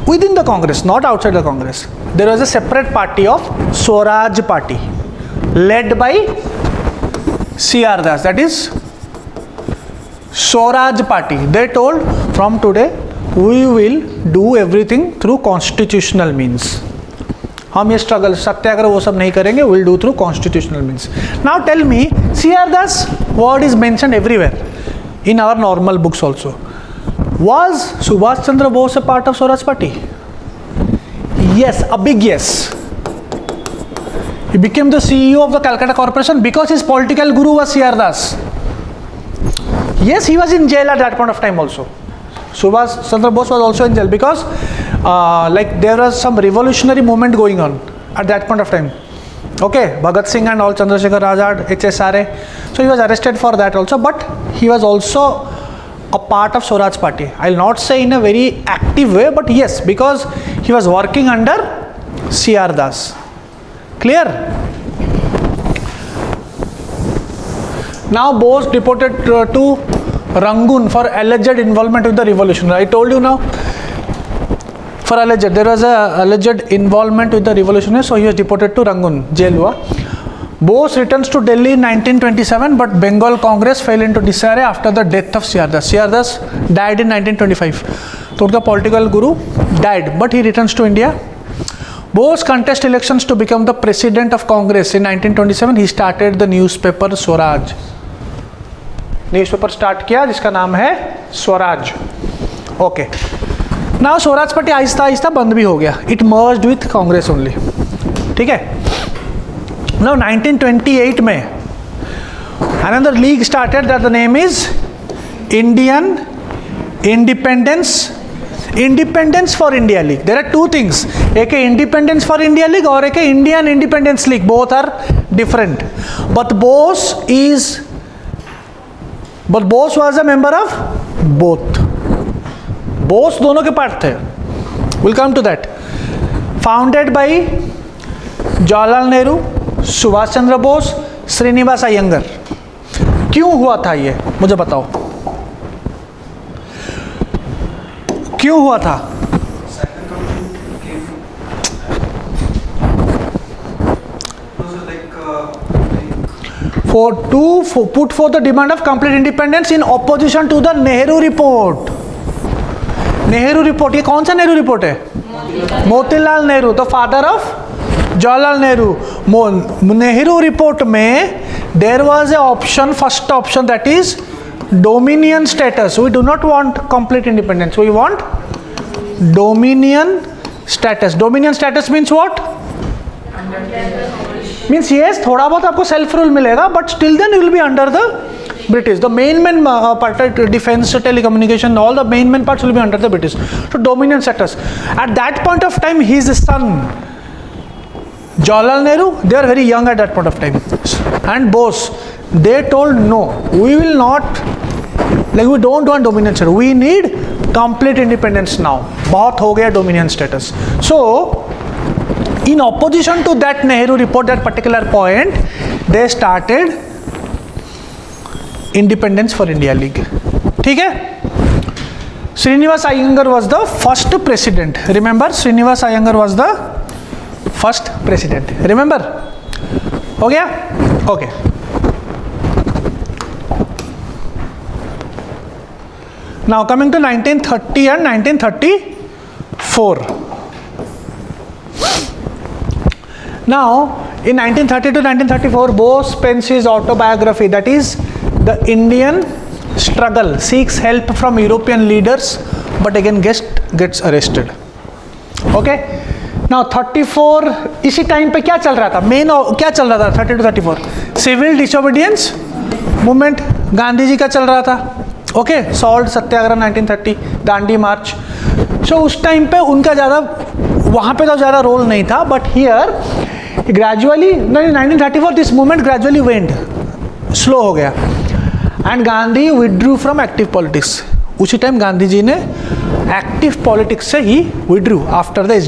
S1: within the Congress, not outside the Congress. There was a separate party of Swaraj Party, led by C.R. Das, that is Swaraj Party. They told from today we will do everything through constitutional means. हम ये struggle सत्याग्रह वो सब नहीं करेंगे, we'll do through constitutional means. Now tell me, C.R. Das word is mentioned everywhere in our normal books also. Was Subhash Chandra Bose a part of Swaraj Party? Yes, a big yes. He became the CEO of the Calcutta Corporation because his political guru was C.R. Das. Yes, he was in jail at that point of time also. Subhash Chandra Bose was also in jail because like there was some revolutionary movement going on at that point of time. Okay, Bhagat Singh and all, Chandrasekhar Azad, HSRA. So he was arrested for that also, but he was also a part of Swaraj Party. I'll not say in a very active way, but yes, because he was working under C.R. Das. Clear? Now Bose deported to Rangoon for alleged involvement with the revolution. I told you now, for alleged, there was a alleged involvement with the revolutionary, so he was deported to Rangoon, jail hua. Bose returns to Delhi in 1927, but Bengal Congress fell into disarray after the death of C.R. Das. C.R. Das died in 1925. So the political guru died, but he returns to India. Bose contest elections to become the president of Congress. In 1927, he started the newspaper Swaraj. Newspaper start किया जिसका नाम है Swaraj. Okay. Now Swaraj party Aahista Aahista बंद भी हो गया. It merged with Congress only. ठीक है. Now 1928 में another league started that the name is Indian Independence for India League. There are two things. एक है Independence for India League और एक है Indian Independence League. Both are different. But Bose was a member of both. Bose दोनों के part थे. We'll come to that. Founded by Jawaharlal Nehru, Subhash Chandra Bose, Srinivas Iyengar. क्यों हुआ था ये मुझे बताओ, क्यों हुआ था? To put forth the demand of complete independence in opposition to the Nehru report. Nehru report, ये कौन सा नेहरू रिपोर्ट है? Motilal Nehru, the father of Jawaharlal Nehru. Nehru report में there was a option, first option, that is dominion status. We do not want complete independence, we want dominion status. Dominion status means what? Means yes, थोड़ा बहुत आपको self rule मिलेगा, but still then you will be under the British. The main part, defense, telecommunication, all the main parts will be under the British. So dominion status. At that point of time, his son Jawaharlal Nehru, they are very young at that point of time, and Bose, they told no, we will not, like we don't want dominion status. We need complete independence now. बहुत हो गया dominion status. So in opposition to that Nehru report, that particular point, they started independence for India league. ठीक है. Srinivas Iyengar was the first president. Remember, Srinivas Iyengar was the first president. Remember, हो गया? Okay. Now coming to 1930 and 1934. Now in 1930 to 1934, Bose pens his autobiography, that is The Indian Struggle, seeks help from European leaders, but again gets arrested. Okay. Now 34, इसी time पे क्या चल रहा था? Main क्या चल रहा था 30 to 34? Civil disobedience movement Gandhi ji का चल रहा था. Okay. Salt Satyagraha 1930, Dandi march. So उस टाइम पे उनका ज़्यादा वहाँ पे तो ज़्यादा रोल नहीं था, but here gradually 1934 this movement gradually waned, slow हो गया, and Gandhi withdrew from active politics. उसी टाइम गांधी जी ने एक्टिव पॉलिटिक्स से ही withdrew after the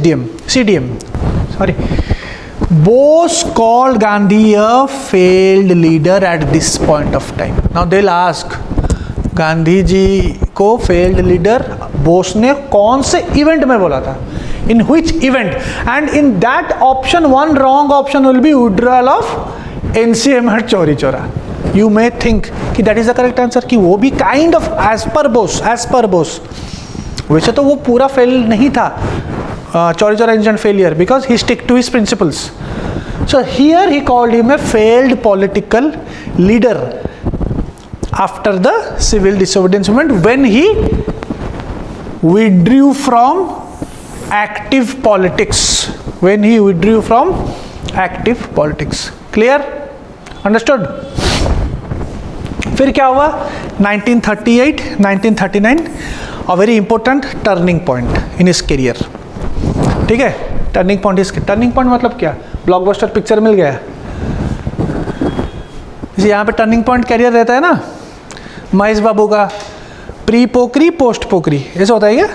S1: CDM। Sorry, Bose called Gandhi a failed leader at this point of time. Now they will ask, Gandhi ji को failed leader Bose ने कौन से इवेंट में बोला था, इन which event, and in that option one wrong option will be withdrawal of NCM at Chauri Chaura. You may think कि that is the correct answer, कि वो भी kind of as per Bose। वैसे तो वो पूरा फेल नहीं था, Chauri Chaura incident failure, because he stick to his principles। So here he called him a failed political leader after the civil disobedience movement when he withdrew from active politics, when he withdrew from active politics। Clear? Understood? फिर क्या हुआ 1938 1939, a very important turning point in his career। ठीक है, turning point मतलब क्या, blockbuster picture मिल गया, यहाँ पे टर्निंग पॉइंट कैरियर रहता है ना महेश बाबू का, प्री पोखरी पोस्ट पोखरी, ऐसा होता है क्या?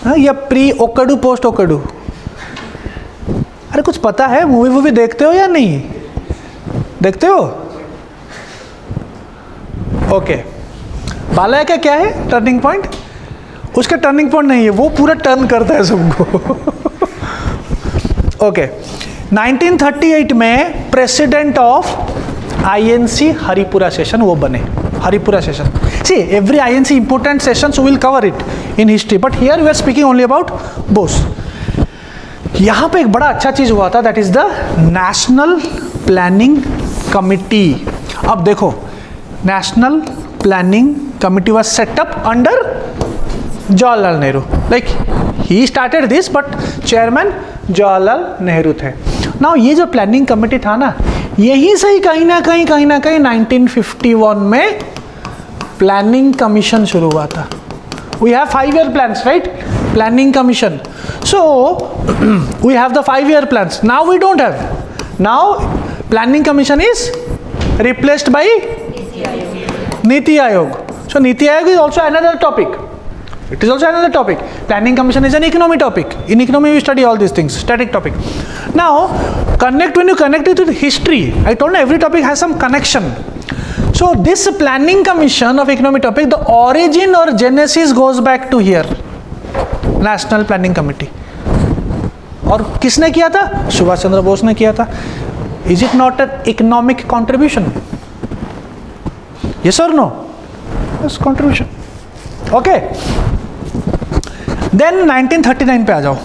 S1: हाँ, या प्री ओकडू पोस्ट ओकडू। अरे कुछ पता है, मूवी देखते हो या नहीं देखते हो? ओके, बाला का क्या है टर्निंग पॉइंट? उसका टर्निंग पॉइंट नहीं है, वो पूरा टर्न करता है सबको। ओके, 1938 में president of INC Haripura session वो बने, Haripura session. See, every INC important sessions we will cover it in history, but here we are speaking only about Bose। यहाँ पे एक बड़ा अच्छा चीज हुआ था, that is the National Planning Committee। अब देखो, National Planning Committee was set up under Jawaharlal Nehru। Like he started this, but chairman Jawaharlal Nehru थे। Now ये जो प्लानिंग कमेटी था ना, यही से ही कहीं ना कहीं 1951 में प्लानिंग कमीशन शुरू हुआ था। We have 5-year plans, right? Planning commission. So we have the 5-year plans, now we don't have. Now planning commission is replaced by NITI Aayog. So NITI Aayog is also another topic, it is also another topic। Planning commission is an economy topic, in economy we study all these things, static topic। Now when you connect it to the history, I told you every topic has some connection। So this planning commission of economy topic, the origin or genesis goes back to here, National Planning Committee। और किसने किया था? सुभाष चंद्र बोस ने किया था। Is it not an economic contribution? Yes or no? Yes, contribution। Okay। Then 1939 पे आ जाओ।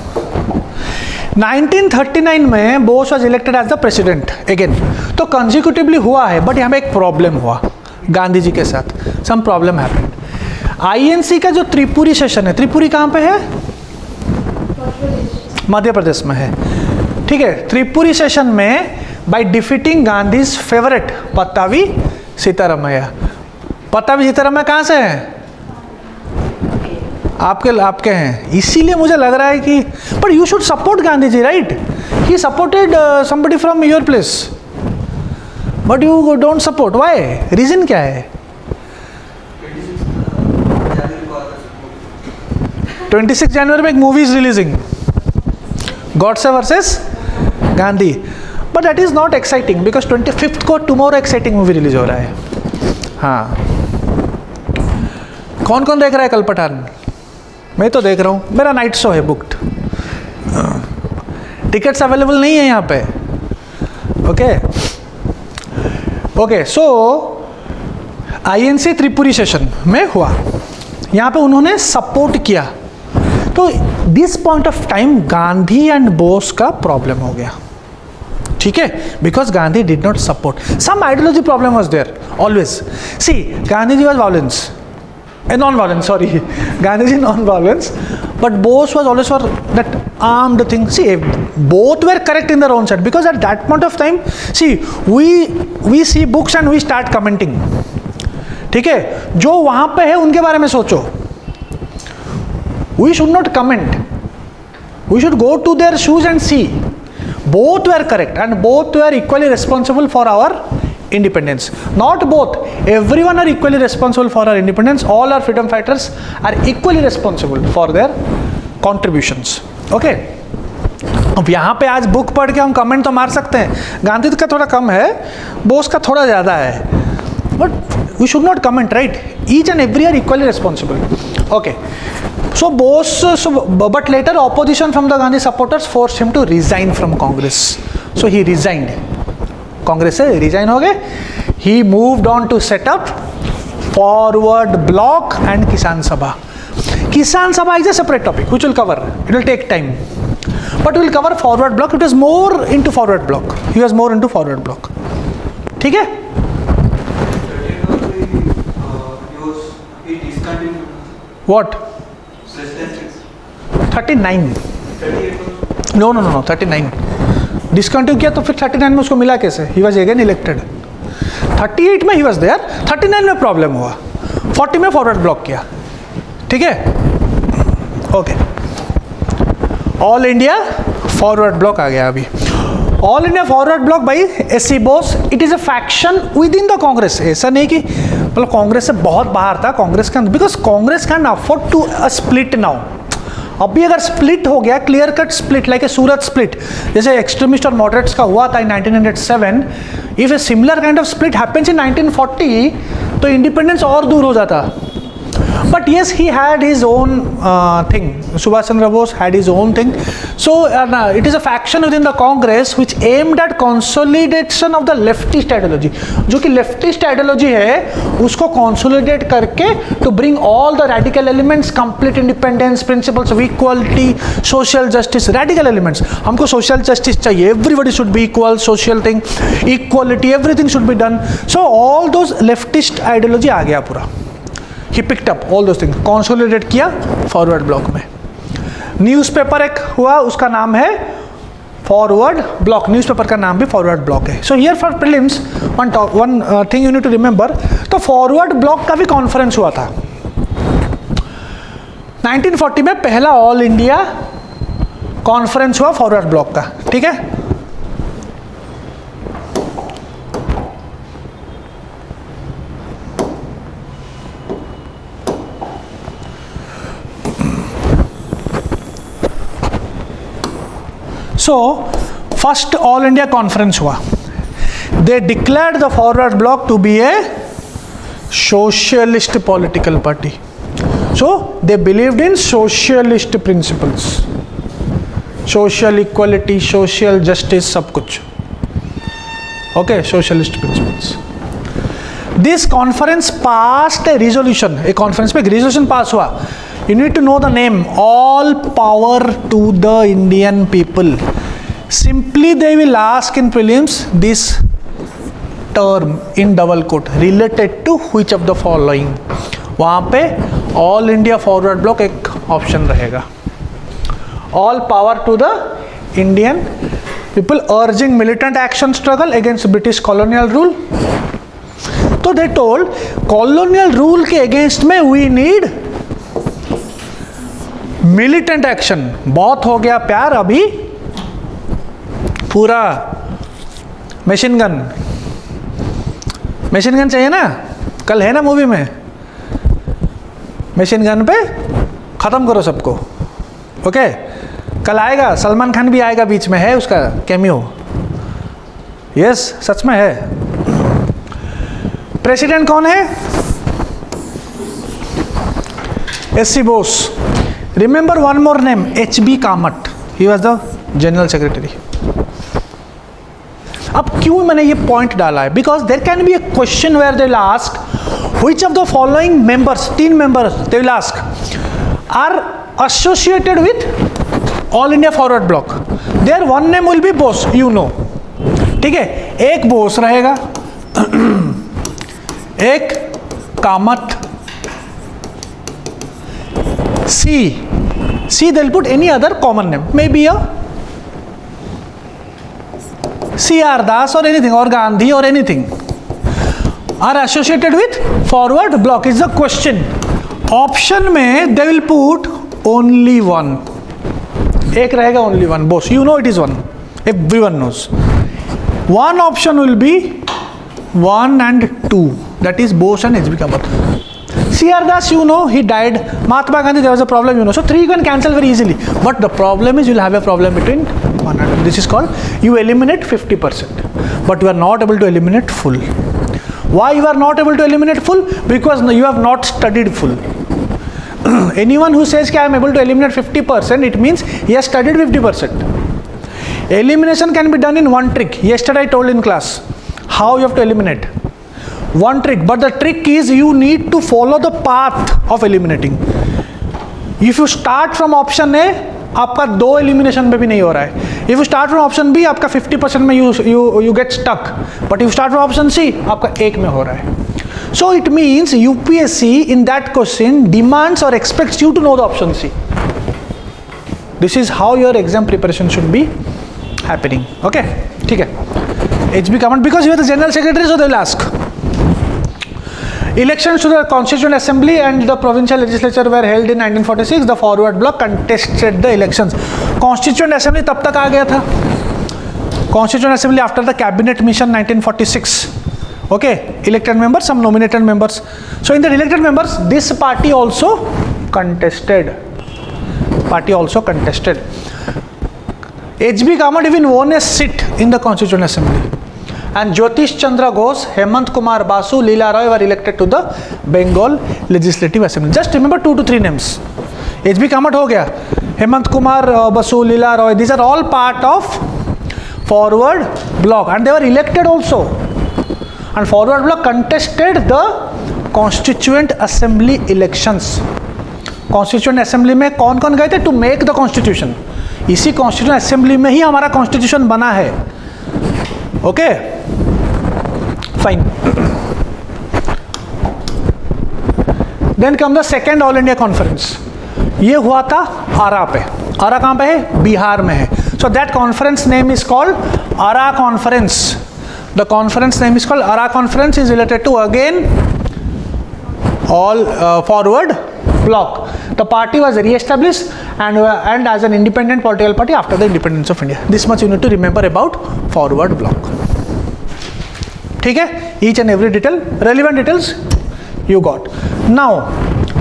S1: 1939 में Bose was elected as the president again, तो कंजिक्यूटिवली हुआ है, बट यहाँ पे एक प्रॉब्लम हुआ गांधी जी के साथ, सम प्रॉब्लम हैपेंड। INC का जो त्रिपुरी सेशन है, त्रिपुरी कहाँ पे है? मध्य प्रदेश में है। ठीक है, त्रिपुरी सेशन में by defeating Gandhi's favourite Pattabhi Sitaramayya. Pattabhi Sitaramayya कहाँ से हैं? आपके हैं, इसीलिए मुझे लग रहा है कि, but you should support Gandhi ji, right? He supported somebody from your place, but you don't support, why? Reason क्या है? 26 जनवरी में एक movie is releasing, Godse versus Gandhi, but that is not exciting because 25 को टुमारो एक्साइटिंग मूवी रिलीज हो रहा है। हाँ, कौन कौन देख रहा है कल पठान? मैं तो देख रहा हूँ, मेरा नाइट शो है बुक्ड, टिकट्स अवेलेबल नहीं है यहाँ पे। Okay, so INC Tripuri session में हुआ, यहाँ पे उन्होंने सपोर्ट किया, तो this point of time Gandhi and Bose का प्रॉब्लम हो गया। ठीक है, because Gandhi did not support, some ideology problem was there always. See, Gandhi ji was violence, non-violence, sorry, Gandhiji non-violence, but Bose was always for that armed thing। See, both were correct in their own side, because at that point of time, see, we see books and we start commenting। ठीक है, जो वहां पे है उनके बारे में सोचो, we should not comment, we should go to their shoes and see। both were correct and both were equally responsible for our independence. Not both, everyone are equally responsible for our independence. All our freedom fighters are equally responsible for their contributions. Okay. अब यहाँ पे आज book पढ़ के हम comment तो मार सकते हैं, गांधी का थोड़ा कम है, बोस का थोड़ा ज़्यादा है, but we should not comment, right? Each and every are equally responsible. Okay. So Bose, but later opposition from the Gandhi supporters forced him to resign from Congress. So he resigned. Congress से resign हो गए. He moved on to set up Forward Bloc and Kisan Sabha. Kisan Sabha is a separate topic which will cover. It will take time. But we will cover Forward Bloc. It was more into Forward Bloc. He was more into Forward Bloc. ठीक है? What? 39. No, 39. Discontinue किया तो फिर 39 में उसको मिला कैसे? He was again elected. 38 में ही वॉज देयर, 39 में प्रॉब्लम हुआ, 40 में फॉरवर्ड ब्लॉक किया. ठीक है. Okay. All India forward block आ गया अभी. All India forward block by S C. Bose. It is a faction with in the Congress. ऐसा नहीं कि मतलब कांग्रेस से बहुत बाहर था, कांग्रेस का, because Congress can afford to a split now. अभी अगर स्प्लिट हो गया, clear cut split like a Surat split, जैसे एक्सट्रीमिस्ट और मॉडरेट्स का हुआ था in 1907, if a similar kind of split happens in 1940 तो इंडिपेंडेंस और दूर हो जाता. But yes, he had his own thing. Subhash Chandra Bose had his own thing. So it is a faction within the Congress which aimed at consolidation of the leftist ideology. जो कि leftist ideology है उसको consolidate करके to bring all the radical elements, complete independence, principles of equality, social justice, radical elements. हमको social justice चाहिए. Everybody should be equal, social thing, equality, everything should be done. So all those leftist ideology आ गया पूरा. He picked up all those things, consolidate किया forward block में. Newspaper एक हुआ, उसका नाम है फॉरवर्ड ब्लॉक. न्यूज़पेपर का नाम भी फॉरवर्ड ब्लॉक है. So here for prelims one thing you need to remember. तो फॉरवर्ड ब्लॉक का भी कॉन्फ्रेंस हुआ था 1940 में. पहला ऑल इंडिया कॉन्फ्रेंस हुआ फॉरवर्ड ब्लॉक का. ठीक है. So, first All India Conference हुआ. They declared the Forward Bloc to be a socialist political party. So, they believed in socialist principles, social equality, social justice, सब कुछ. Okay, socialist principles. This conference passed a resolution. एक conference पे resolution pass हुआ. You need to know the name. All power to the Indian people. Simply they will ask in prelims this term in double quote, related to which of the following. वहाँ पे All India Forward Bloc एक option रहेगा. All power to the Indian people urging militant action struggle against British colonial rule. तो they told colonial rule के against में we need militant action. बहुत हो गया प्यार, अभी पूरा मशीन गन चाहिए ना. कल है ना मूवी में, मशीन गन पे खत्म करो सबको. ओके. कल आएगा, सलमान खान भी आएगा, बीच में है उसका कैमियो. यस, सच में है. प्रेसिडेंट कौन है? SC. Bose. Remember one more name, H.B. Kamat. He was the General Secretary. अब क्यों मैंने ये पॉइंट डाला है? Because there can be a question where they will ask which of the following members, 3 members, they will ask are associated with All India Forward Bloc. Their one name will be Bose, you know. ठीक है. एक बोस रहेगा, एक Kamat. C they'll put any other common name, maybe a C.R. Das or anything, or Gandhi or anything, are associated with Forward Bloc is the question. Option में they will put only one. एक रहेगा only one. Bose, you know it is one. everyone knows. One option will be 1 and 2, that is Bose and H.B. Kamath. C.R. Das, you know, he died. Mahatma Gandhi, there was a problem, you know. So 3 you can cancel very easily. But the problem is, you'll have a problem between 1 and 2. This is called, you eliminate 50%. But you are not able to eliminate full. Why you are not able to eliminate full? Because you have not studied full. Anyone who says I am able to eliminate 50%, it means he has studied 50%. Elimination can be done in one trick. Yesterday I told in class how you have to eliminate. One trick, but the trick is you need to follow the path of eliminating. If you start from option A, आपका 2 elimination में भी नहीं हो रहा है. If you start from option B, आपका 50% में you get stuck. But if you start from option C, आपका 1 में हो रहा है. So it means UPSC in that question demands or expects you to know the option C. This is how your exam preparation should be happening. Okay, ठीक है. H.B. Kamath, because you are the general secretary, so they will ask. Elections to the Constituent Assembly and the provincial legislature were held in 1946. The Forward Bloc contested the elections. Constituent Assembly तब तक आ गया था. Constituent Assembly after the Cabinet Mission 1946. Okay, elected members, some nominated members. So in the elected members, this party also contested. H.B. Kamath even won a seat in the Constituent Assembly. And Jyotish Chandra Ghosh, Hemant Kumar Basu, Leela Roy were elected to the Bengal Legislative Assembly. Just remember 2 to 3 names. H.B. Kamath हो गया, Hemant Kumar Basu, Leela Roy, these are all part of Forward Bloc and they were elected also. And Forward Bloc contested the Constituent Assembly elections. Constituent Assembly में कौन कौन गए थे? To make the Constitution. इसी Constituent Assembly में ही हमारा Constitution बना है. Okay? Fine. Then come the second All India Conference. ये हुआ था आरा पे. आरा कहाँ पे है? बिहार में है. So that conference name is called Ara Conference. The conference name is called Ara Conference, is related to again all Forward Bloc. The party was re-established and as an independent political party after the independence of India. This much you need to remember about Forward Bloc. ठीक है? Each and every detail, relevant details you got. Now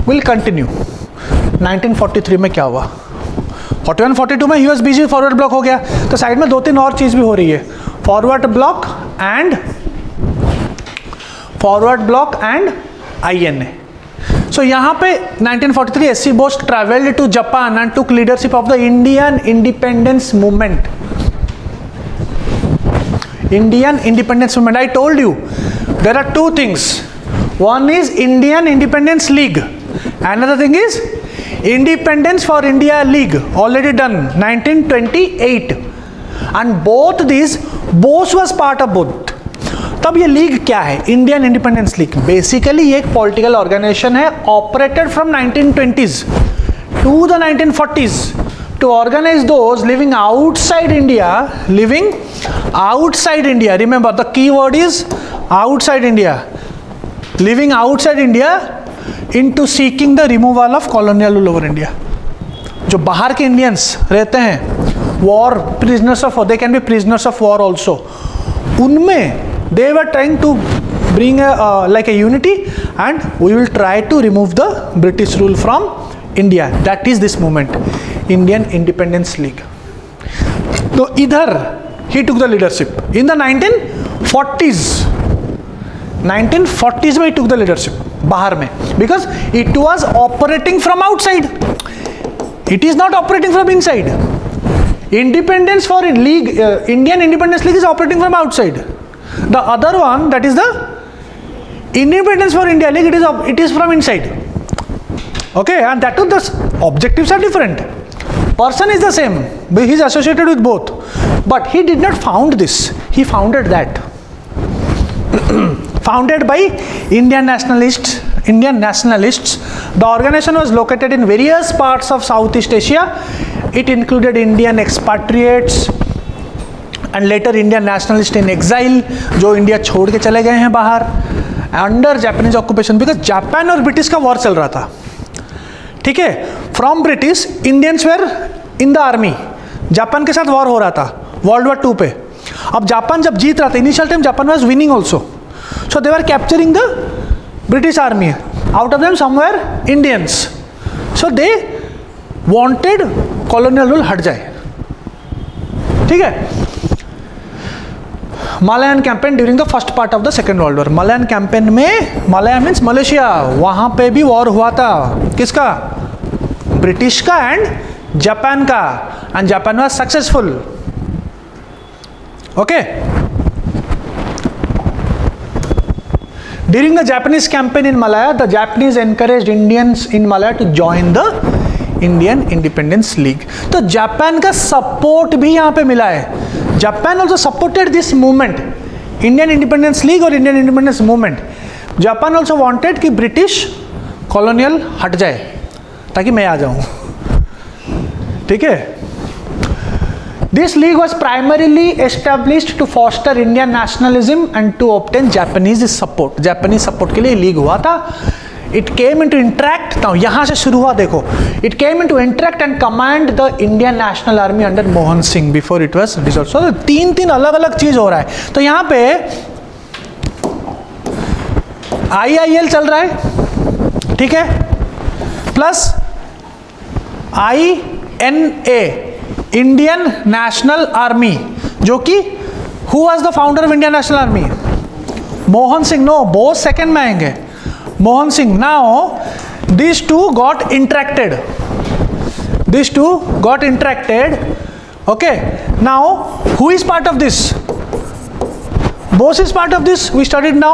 S1: we'll continue. 1943 में क्या हुआ? 41-42 में US BG Forward Bloc हो गया. तो side में 2-3 और चीज़ भी हो रही है. Forward Bloc and INA. So यहाँ पे 1943 S.C. Bose traveled to Japan and took leadership of the Indian independence movement. I told you there are 2 things. One is Indian Independence League. Another thing is Independence for India League, already done 1928. And both these, Bose was part of both. तब ये league क्या है? Indian independence league. Basically ये एक political organisation है, operated from 1920s to the 1940s to organize those living outside India. Remember the key word is outside India. Living outside India into seeking the removal of colonial rule over India. जो बाहर के Indians रहते हैं, war prisoners of war, they can be prisoners of war also. उनमें they were trying to bring like a unity, and we will try to remove the British rule from India. That is this movement, Indian Independence League. तो इधर he took the leadership in the 1940s. 1940s में he took the leadership बाहर में, because it was operating from outside. It is not operating from inside. Independence for League, Indian Independence League is operating from outside. The other one, that is the Independence for India League, it is from inside. Okay, and that too the objectives are different. Person is the same, he is associated with both, but he did not found this. He founded that. Founded by Indian nationalists. The organization was located in various parts of Southeast Asia. It included Indian expatriates and later Indian nationalists in exile, जो India छोड़ के चले गए हैं बाहर, under Japanese occupation, because Japan और British का war चल रहा था. ठीक है, from British Indians were in the army, Japan के साथ वॉर हो रहा था, वर्ल्ड वॉर 2 पे. अब जापान जब जीत रहा था, initial time Japan was winning also, so they were capturing the British army, out of them somewhere Indians. So they wanted colonial rule हट जाए. ठीक है. Malayan campaign during the first part of the second world war. Malayan campaign में, Malaya means Malaysia, वहां पे भी war हुआ था. किसका? ब्रिटिश का एंड जापान का. And Japan was successful. Okay. During the Japanese campaign in Malaya, the Japanese encouraged Indians in Malaya to join the Indian independence league. तो जापान का सपोर्ट भी यहां पे मिला है. Japan also supported this movement, Indian independence league और Indian independence movement. Japan also wanted कि British colonial हट जाए ताकि मैं आ जाऊं. ठीक है. This league was primarily established to foster Indian nationalism and to obtain Japanese support. Japanese support के लिए लीग हुआ था. It came into interact. now यहाँ से शुरू हुआ. देखो, it came into interact and command the Indian National Army under Mohan Singh before it was dissolved. so तीन अलग अलग चीज हो रहा है. तो यहाँ पे IIL चल रहा है, ठीक है, plus INA Indian national army, जो कि who was the founder of Indian National Army? Mohan Singh. No, Bose second में आएंगे. Mohan Singh. Now these two got interacted. Okay. Now who is part of this? Bose is part of this. We studied now.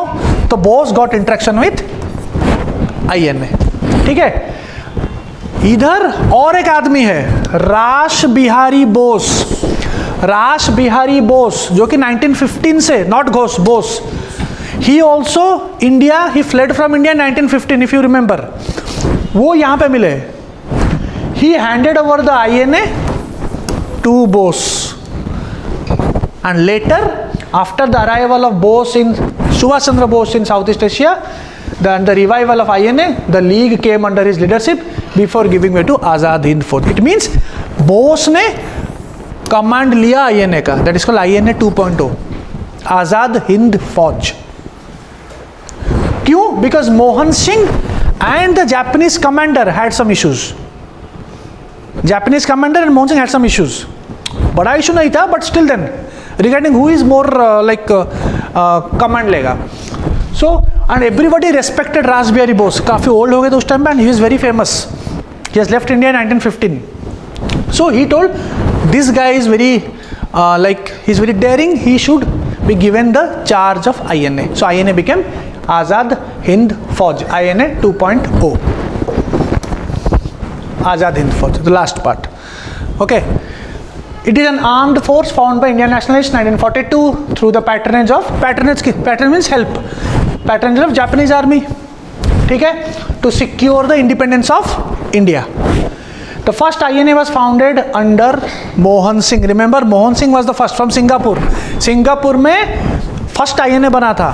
S1: So Bose got interaction with INA. ठीक है. इधर और एक आदमी है, रास बिहारी बोस. रास बिहारी बोस जो कि 1915 से, not Ghosh, Bose. He also India, he fled from India in 1915 if you remember. वो यहाँ पे मिले. He handed over the INA to Bose. And later, after the arrival of Bose in Subhash Chandra Bose in Southeast Asia, then the revival of INA, the league came under his leadership before giving way to Azad Hind Fauj. It means Bose ने command लिया INA का. That is called INA 2.0, Azad Hind Fauj. क्यों? Because Mohan Singh and the Japanese commander had some issues. Japanese commander and Mohan Singh had some issues. बड़ा issue नहीं था, but still then regarding who is more like command लेगा. So and everybody respected रास बिहारी बोस. काफी old हो गए थे उस टाइम पे, and he is very famous. He has left India in 1915. So he told this guy is very like he is very daring, he should be given the charge of INA. So INA became Azad Hind Fauj, INA 2.0. Azad Hind Fauj, the last part. Okay. It is an armed force formed by Indian nationalists 1942 through the patronage of, patronage means help, patronage of Japanese army, ठीक है, to secure the independence of India. The first INA was founded under Mohan Singh. Remember, Mohan Singh was the first from Singapore. Singapore में first INA बना था.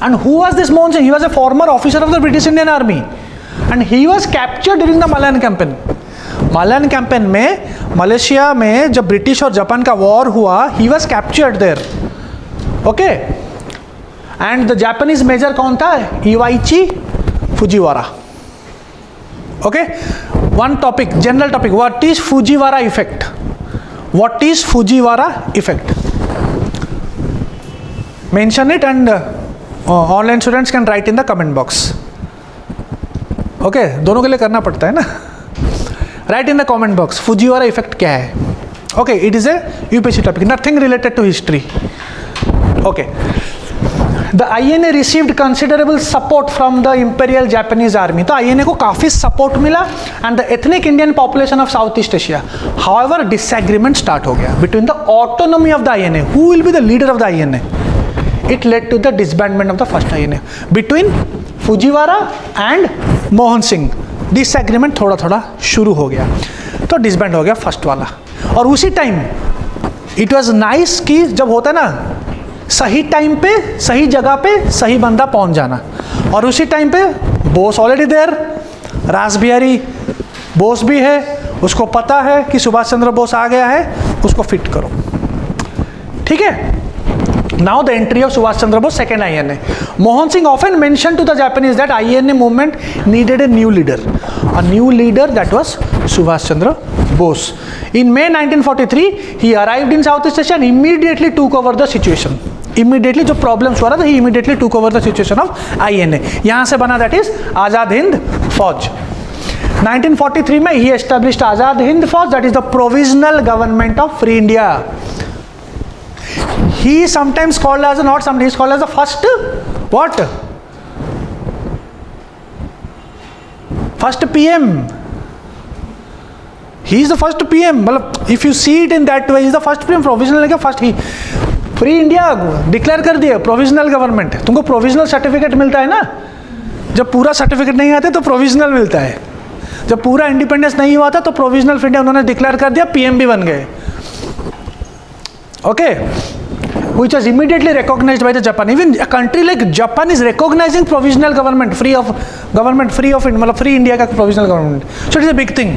S1: And who was this Mohan Singh? He was a former officer of the British Indian Army, and he was captured during the Malayan campaign. Malayan campaign में Malaysia में जब British और Japan का war हुआ, he was captured there. Okay. And the Japanese major कौन था? Iwaichi Fujiwara. Okay. One topic, general topic. What is Fujiwara effect? What is Fujiwara effect? Mention it, and online students can write in the comment box. Okay, दोनों के लिए करना पड़ता है ना. Write in the comment box. Fujiwara effect क्या है? Okay, it is a UPSC topic. Nothing related to history. Okay. The INA received considerable support from the Imperial Japanese Army. तो INA को काफी support मिला, and the ethnic Indian population of Southeast Asia. However, disagreement start हो गया between the autonomy of the INA. Who will be the leader of the INA? It led to the disbandment of the first INA between Fujiwara and Mohan Singh. Disagreement थोड़ा थोड़ा शुरू हो गया, तो disband हो गया फर्स्ट वाला. और उसी टाइम it was nice कि जब होता है ना, सही टाइम पे सही जगह पे सही बंदा पहुंच जाना. और उसी टाइम पे बोस ऑलरेडी देयर, रास बिहारी बोस भी है, उसको पता है कि सुभाष चंद्र बोस आ गया है, उसको फिट करो, ठीक है। Now the entry of Subhash Chandra Bose, second INA. Mohan Singh often mentioned to the Japanese that INA movement needed a new leader. A new leader, that was Subhash Chandra Bose. In May 1943, he arrived in Southeast Asia and immediately took over the situation. Immediately जो problems हो रहा था, he immediately took over the situation of INA. यहाँ से बना that is आज़ाद हिंद फौज. 1943 में he established आज़ाद हिंद फौज, that is the provisional government of free India. He is sometimes called as not sometimes he is called as the first what? First PM. He is the first PM. मतलब if you see it in that way, he is the first PM. Provisional लेके first ही free India declare कर दिया, provisional government. तुमको provisional certificate मिलता है ना, जब पूरा सर्टिफिकेट नहीं आते तो प्रोविजनल मिलता है. जब पूरा इंडिपेंडेंस नहीं हुआ था तो प्रोविजनल इंडिया उन्होंने डिक्लेयर कर दिया, PM भी बन गए. Okay, which was immediately recognized by the Japan. Even a country like Japan is recognizing provisional government, free of मतलब free India का provisional government. So it is a big thing.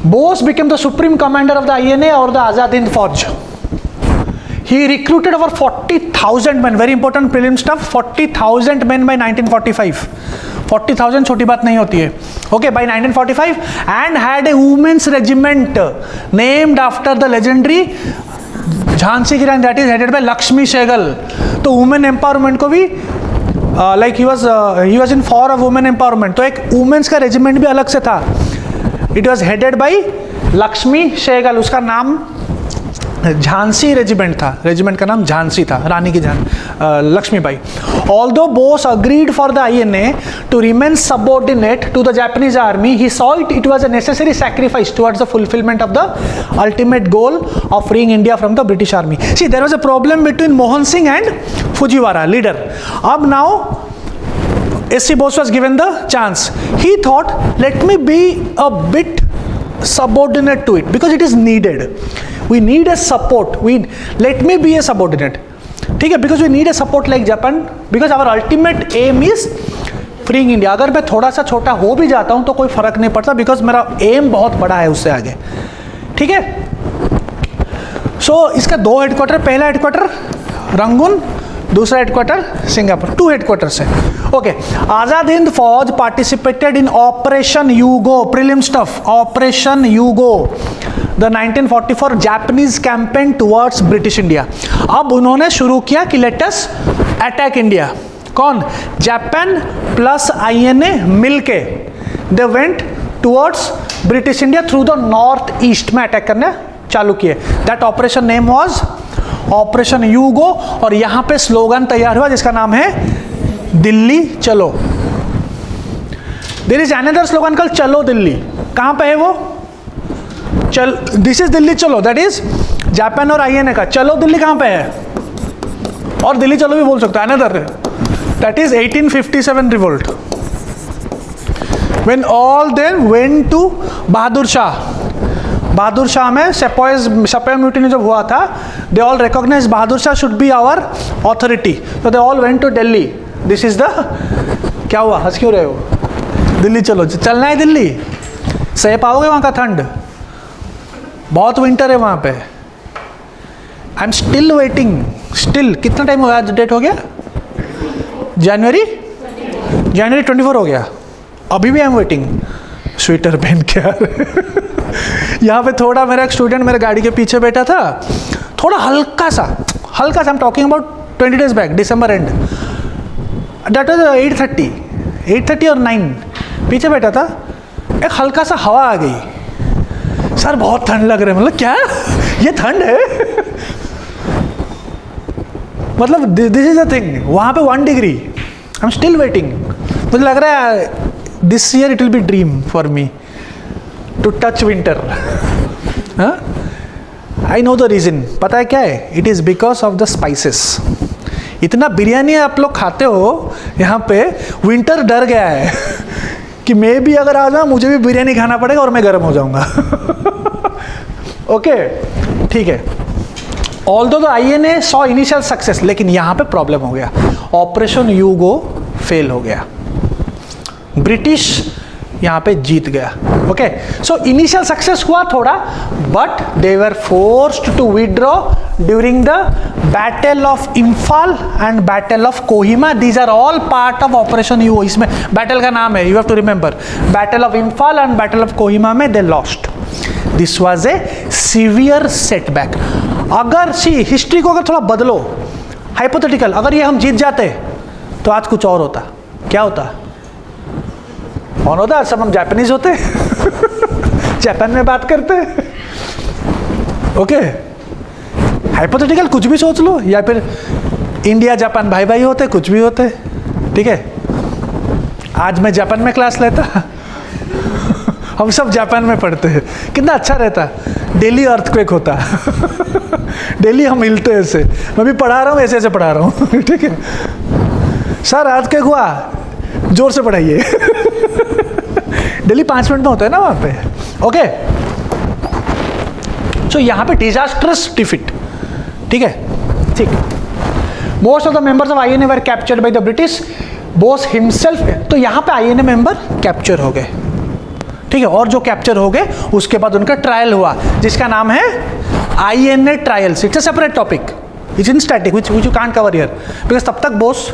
S1: Bose became the supreme commander of the INA or the Azad Hind Fauj. He recruited over 40,000 men. Very important prelim stuff. 40,000 men by 1945. 40,000 छोटी बात नहीं होती है. Okay, by 1945, and had a women's regiment named after the legendary Jhansi की Rani, that is headed by Lakshmi Sahgal. तो women empowerment को भी like he was in for of women empowerment. तो एक वुमेन्स का रेजिमेंट भी अलग से था. It was headed by Lakshmi Sahgal. उसका नाम झांसी रेजिमेंट था. रेजिमेंट का नाम झांसी था, रानी की Lakshmibai. Although Bose agreed for the INA to remain subordinate to the Japanese army, he saw it was a necessary sacrifice towards the fulfillment of the ultimate goal of freeing India from the British army. See, there was a problem between Mohan Singh and Fujiwara, leader. Now, S.C. Bose was given the chance. He thought, let me be a bit subordinate to it because it is needed. We need a support. Let me be a subordinate. ठीक है, because we need a support like Japan, because our ultimate aim is freeing India. अगर मैं थोड़ा सा छोटा हो भी जाता हूं तो कोई फर्क नहीं पड़ता, बिकॉज मेरा एम बहुत बड़ा है उससे आगे. ठीक है, सो इसका 2 हेडक्वार्टर, पहला हेडक्वार्टर रंगून, दूसरा हेडक्वार्टर सिंगापुर. 2 हेडक्वार्टर्स है. Okay, Azad Hind Fauj participated in operation U Go. Prelim stuff, operation U Go, the 1944 Japanese campaign towards British India. अब उन्होंने शुरू किया कि लेट अस अटैक इंडिया. कौन? जापान प्लस INA मिलके they went towards British India through the north east में attack करना चालू किए. That operation name was operation U Go. और यहां पे स्लोगन तैयार हुआ जिसका नाम है Delhi Chalo. There is another slogan called Chalo Delhi. कहां पे है वो? चल, दिस इज दिल्ली चलो, दैट इज जापान और INA का. चलो दिल्ली कहां पे है? और दिल्ली चलो भी बोल सकते हैं. Another, that is 1857 revolt, when all them went to Bahadur Shah. Bahadur Shah में सेपोय म्यूटिनी जब हुआ था, they all recognize Bahadur Shah should be our authority. तो they all went to Delhi. This is the, क्या हुआ, हंस क्यों रहे हो? दिल्ली चलो, चलना है दिल्ली. सह पाओगे वहां का ठंड? बहुत विंटर है वहाँ पे. आई एम स्टिल वेटिंग. स्टिल कितना टाइम हो गया? डेट हो गया जनवरी 24 हो गया. अभी भी आई एम वेटिंग. स्वेटर पहन के यार यहाँ पे थोड़ा मेरा एक स्टूडेंट मेरे गाड़ी के पीछे बैठा था, थोड़ा हल्का सा I am talking about 20 days back, December and. That was 8:30 और 9 पीछे बैठा था. एक हल्का सा हवा आ गई. सर बहुत ठंड लग रहा है. मतलब क्या ये ठंड है? मतलब दिस इज द थिंग. वहाँ पे 1 degree. I am still waiting. मुझे लग रहा है this year it will be dream for me to touch winter. I know the reason. पता है क्या है? It is because of the spices. इतना बिरयानी आप लोग खाते हो यहाँ पे, विंटर डर गया है कि मैं भी अगर आ जाऊँ मुझे भी बिरयानी खाना पड़ेगा और मैं गर्म हो जाऊंगा. ओके, ठीक है. Although the INA saw initial success, लेकिन यहाँ पे प्रॉब्लम हो गया. ऑपरेशन यूगो फेल हो गया. ब्रिटिश यहाँ पे जीत गया. ओके, सो इनिशियल सक्सेस हुआ थोड़ा, but they were forced to withdraw during the battle of Imphal and battle of Kohima. These are all part of operation U. इसमें बैटल का नाम है, you have to remember, battle of Imphal and battle of Kohima में they lost. This was a severe setback. अगर history को अगर थोड़ा बदलो, हाइपोथेटिकल, अगर ये हम जीत जाते तो आज कुछ और होता. क्या होता? कौन होता? सब हम जापानीज होते. जापान में बात करते. ओके, हाइपोथेटिकल कुछ भी सोच लो, या फिर इंडिया जापान भाई भाई होते, कुछ भी होते. ठीक है, आज मैं जापान में क्लास लेता, हम सब जापान में पढ़ते हैं, कितना अच्छा रहता. डेली अर्थक्वेक होता. डेली हम हिलते ऐसे. मैं भी पढ़ा रहा हूँ, ऐसे ऐसे पढ़ा रहा हूँ. ठीक है सर, अर्थक्वेक हुआ, जोर से पढ़ाइए. डेली 5 मिनट में होता है ना वहाँ पे. ओके, सो यहाँ पे डिजास्ट्रस डिफीट. ठीक है, ठीक. Most of the members of INA were captured by the British. Bose himself, तो यहाँ पे आईएनए मेंबर कैप्चर हो गए. ठीक है, और जो कैप्चर हो गए उसके बाद उनका ट्रायल हुआ, जिसका नाम है INA trials. It's a separate topic, it's in static which you can't cover here, because तब तक बोस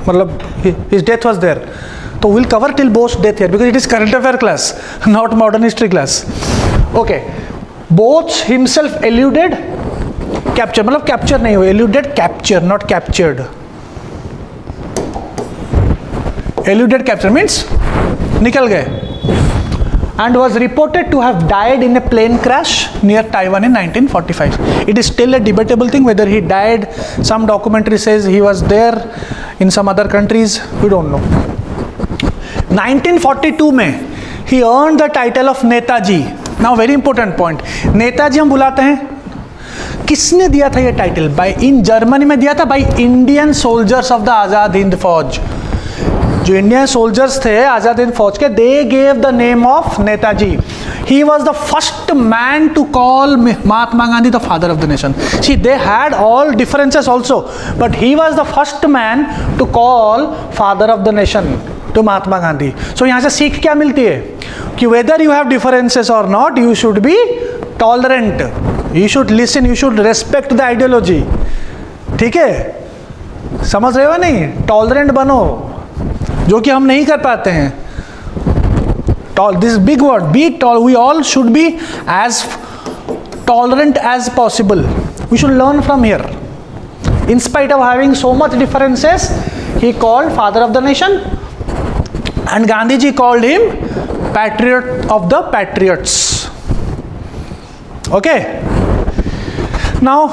S1: मतलब हिज डेथ वाज देयर. तो will cover till Bose death here because it is current affair class, not modern history class. Okay, Bose himself alluded capture, मतलब capture नहीं हुए, alluded capture, not captured. Alluded capture means निकल गए. And was reported to have died in a plane crash near Taiwan in 1945. It is still a debatable thing whether he died. Some documentary says he was there. In some other countries, we don't know. 1942 में he earned the title of Netaji. Now very important point. Netaji हम बुलाते हैं, किसने दिया था ये title? In Germany में दिया था by Indian soldiers of the Azad Hind Fauj. जो इंडियन सोल्जर्स थे आजाद हिंद फौज के, they gave the name of Netaji. He was the first man to call Mahatma Gandhi the father of the nation. See they had all differences also, but he was the first man to call father of the nation to Mahatma Gandhi. So यहाँ से सीख क्या मिलती है कि whether you have differences और not, you should be tolerant, you should listen, you should respect the ideology. ठीक है, समझ रहे हो नहीं? टॉलरेंट बनो, जो कि हम नहीं कर पाते हैं. This big word, be tall. We all should be as tolerant as possible. We should learn from here. In spite of having so much differences, he called father of the nation, and Gandhi ji called him patriot of the patriots. Okay, now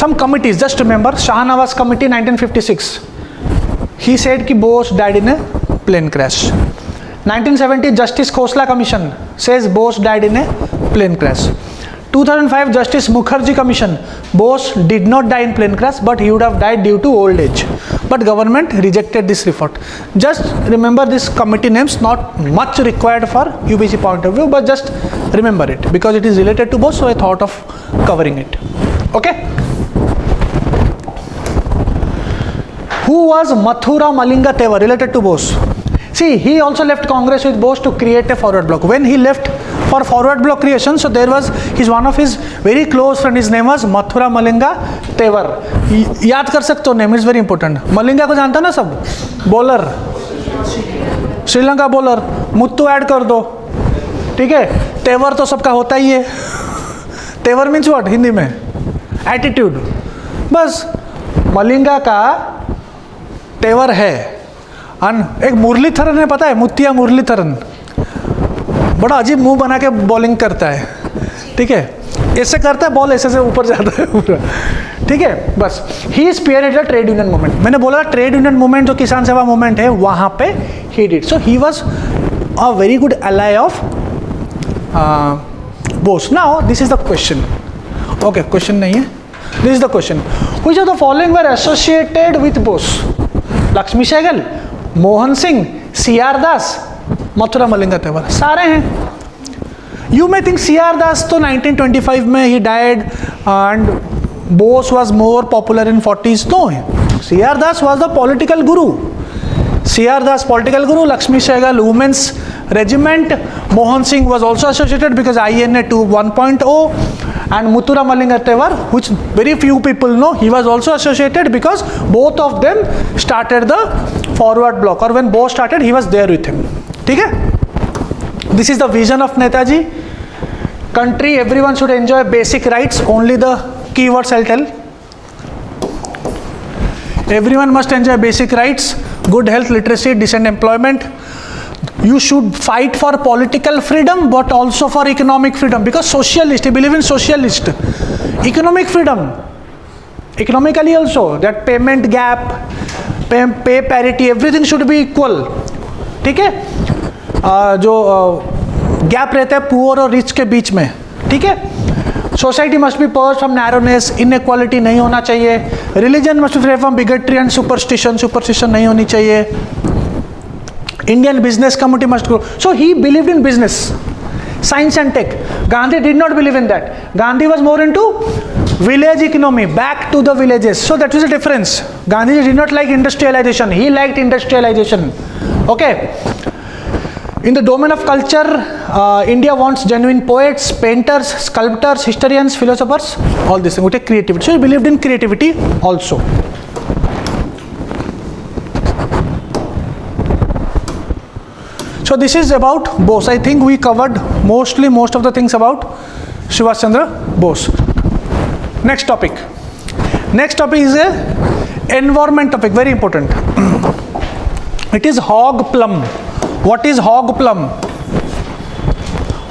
S1: some committees, just remember Shahnawaz committee 1956, he said ki Bose died in a plane crash. 1970 Justice Khosla commission says Bose died in a plane crash. 2005 Justice Mukherjee commission, Bose did not die in plane crash, but he would have died due to old age, but government rejected this report. Just remember this committee names, not much required for UBC point of view, but just remember it because it is related to Bose, so I thought of covering it. Okay. Who was Mathura Malinga Tewar, related to Bose? See, he also left Congress with Bose to create a forward bloc. When he left for forward bloc creation, so there was one of his very close friend, his name was Mathura Malinga Tewar. याद कर सकते हो name, is very important. Malinga को जानता ना सब, bowler, Sri Lanka bowler. Muthu add कर दो. ठीक है, तेवर तो सबका होता ही है. तेवर मीन्स व्हाट हिंदी में? एटीट्यूड. बस मलिंगा का तेवर है. एक मुरलीधरन है, पता है? मुत्तिया मुरलीधरन, बड़ा अजीब मुंह बना के बॉलिंग करता है. ठीक है, ऐसे करता है बॉल, ऐसे से ऊपर जाता है पूरा. ठीक है, बस. ही स्पीयरहेडेड ट्रेड यूनियन मूवमेंट. मैंने बोला ट्रेड यूनियन मूवमेंट जो किसान सेवा मूवमेंट है, वहाँ पे ही did. So he was a very good ally of Bose. Now this is the question. Okay, question नहीं है, this is the question. Which of the following were associated with Bose? Lakshmi Sahgal, Mohan Singh, CR Das, Mathura Malinga Tevar, सारे हैं. You may think CR Das तो 1925 में ही died and Bose was more popular in 40s. No, CR Das was the political Guru. C.R. Das, political guru. Lakshmi Sehgal, women's regiment. Mohan Singh was also associated because INA 1.0. And Muthura Malinga, which very few people know, he was also associated because both of them started the forward bloc, or when Bose started, he was there with him. Okay? This is the vision of Netaji. Country, everyone should enjoy basic rights. Only the keywords I'll tell. Everyone must enjoy basic rights, good health, literacy, decent employment. You should fight for political freedom, but also for economic freedom, because socialist, he believe in socialist. Economic freedom, economically also, that payment gap, pay parity, everything should be equal. ठीक है? जो gap रहता है poor और rich के बीच में, ठीक है? Society must be purse from narrowness, inequality नहीं होना चाहिए. Religion must be free from bigotry and superstition नहीं होनी चाहिए. Indian business community must grow. So he believed in business, science and tech. Gandhi did not believe in that. Gandhi was more into village economy, back to the villages. So that was the difference. Gandhi did not like industrialization. He liked industrialization. Okay. In the domain of culture, India wants genuine poets, painters, sculptors, historians, philosophers, all this thing. Okay, creativity. So he believed in creativity also. So this is about Bose. I think we covered most of the things about Subhash Chandra Bose. Next topic. Next topic is a environment topic, very important. It is hog plum. What is hog plum?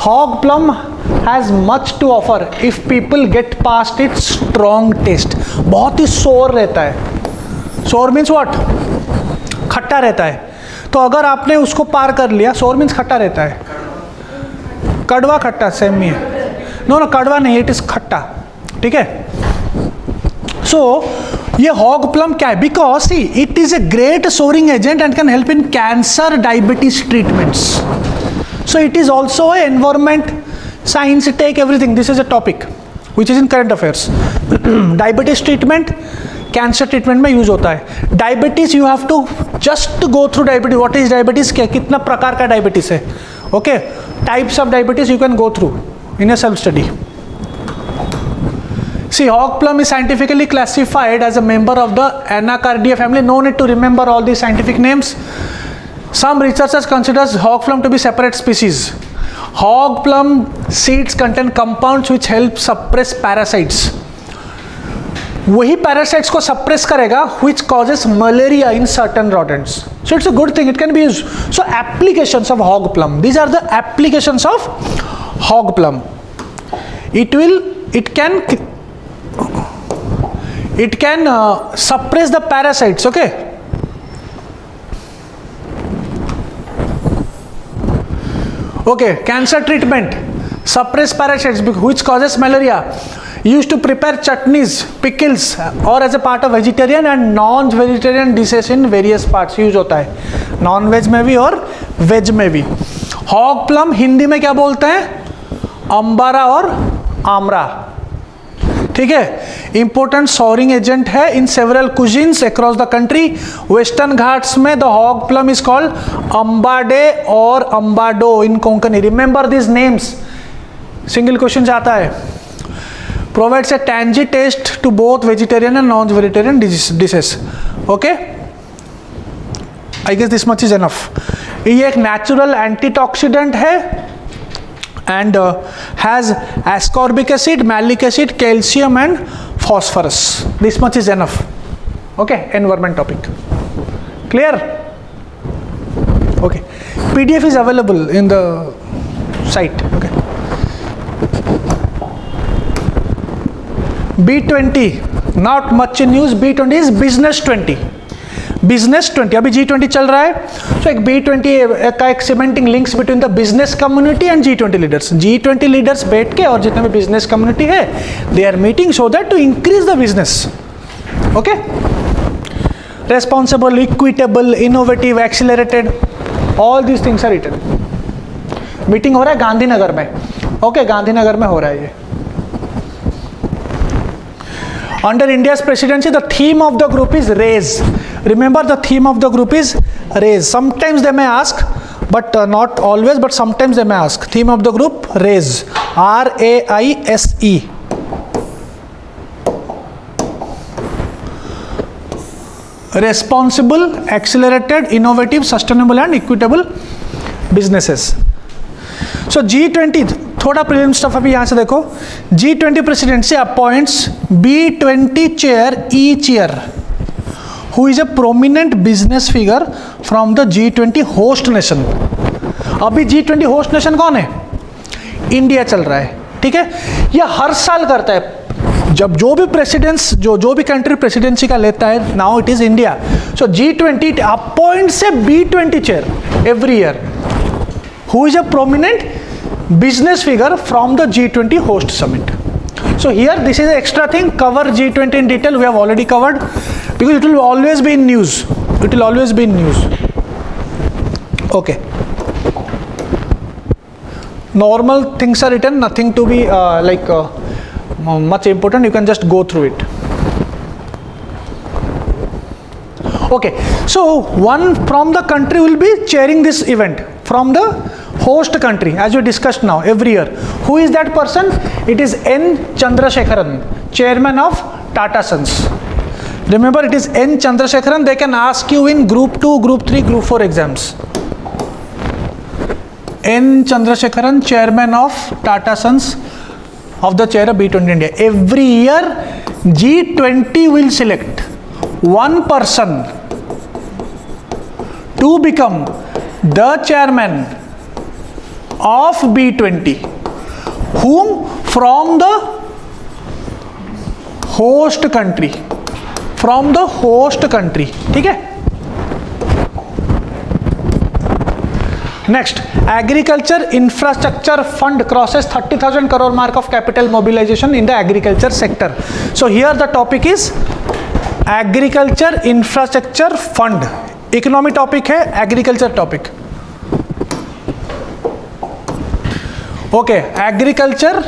S1: Hog plum has much to offer if people get past its strong taste. बहुत ही sour रहता है. Sour means what? खट्टा रहता है. तो अगर आपने उसको पार कर लिया, सोर मीन्स खट्टा रहता है, कड़वा खट्टा सेम ही है. नो कड़वा नहीं, इट इज खट्टा. ठीक है? सो ये हॉग प्लम क्या है? Because see it is a great souring agent and can help in cancer, diabetes treatments. So it is also a environment science tech everything. This is a topic which is in current affairs. Diabetes treatment, cancer treatment में use होता है. Diabetes you have to just go through diabetes. What is diabetes? क्या कितना प्रकार का diabetes है? Okay, types of diabetes you can go through in a self study. See, hog plum is scientifically classified as a member of the Anacardiae family. No need to remember all these scientific names. Some researchers considers hog plum to be separate species. Hog plum seeds contain compounds which help suppress parasites. वही parasites को suppress करेगा which causes malaria in certain rodents. So it's a good thing. It can be used. So applications of hog plum. These are the applications of hog plum. It can suppress the parasites. Okay. Okay. Cancer treatment. Suppress parasites which causes malaria. Used to prepare chutneys, pickles, or as a part of vegetarian and non-vegetarian dishes in various parts. Use होता है non veg में भी और veg में भी. Hog plum Hindi में क्या बोलते हैं? अंबारा और आमरा. ठीक है? इंपॉर्टेंट सॉरिंग एजेंट है in several cuisines across the country. Western Ghats में the hog plum is called ambade और ambado in Konkani. Remember this names. Single question आता है. Provides a tangy taste to both vegetarian and non-vegetarian dishes. Okay? I guess this much is enough. ये एक natural antioxidant है and has ascorbic acid, malic acid, calcium and phosphorus. This much is enough. Okay? Environment topic. Clear? Okay. PDF is available in the site. Okay. B20, not much in news. B20 is business 20. Business 20 अभी G20 चल रहा है. So एक B20 का एक cementing links between the business community and G20 leaders. G20 leaders बैठ के और जितने भी बिजनेस कम्युनिटी है they are meeting so that to increase the business. Okay. Responsible, equitable, innovative, accelerated, all these things are written. Meeting हो रहा है गांधीनगर में. ओके, गांधीनगर में हो रहा है ये. Under India's presidency, the theme of the group is RAISE. Remember the theme of the group is raise. Sometimes they may ask, but not always, but sometimes they may ask. Theme of the group, raise. RAISE. Responsible, accelerated, innovative, sustainable and equitable businesses. So G20, थोड़ा prelim stuff अभी यहाँ से देखो. G20 presidency appoints B20 chair each year, who is a prominent business figure from the G20 host nation. अभी G20 host nation कौन है? India चल रहा है, ठीक है. यह हर साल करता है. जब जो भी प्रेसिडेंस जो भी कंट्री प्रेसिडेंसी का लेता है, now it is India. So G20 appoints A B20 chair every year, who is a prominent business figure from the G20 host summit. So here this is an extra thing. Cover G20 in detail, we have already covered, because it will always be in news. It will always be in news. Okay. Normal things are written, nothing to be much important. You can just go through it. Okay. So one from the country will be chairing this event from the host country, as we discussed now, every year. Who is that person? It is N. Chandrasekaran, chairman of Tata Sons. Remember, it is N. Chandrasekaran. They can ask you in group 2, group 3, group 4 exams. N. Chandrasekaran, chairman of Tata Sons, of the chair of B20 India. Every year G20 will select one person to become the chairman of B20, whom from the host country, ठीक है. Next, agriculture infrastructure fund crosses 30,000 crore mark of capital mobilization in the agriculture sector. So here the topic is agriculture infrastructure fund. Economy topic है, agriculture topic. Okay, agriculture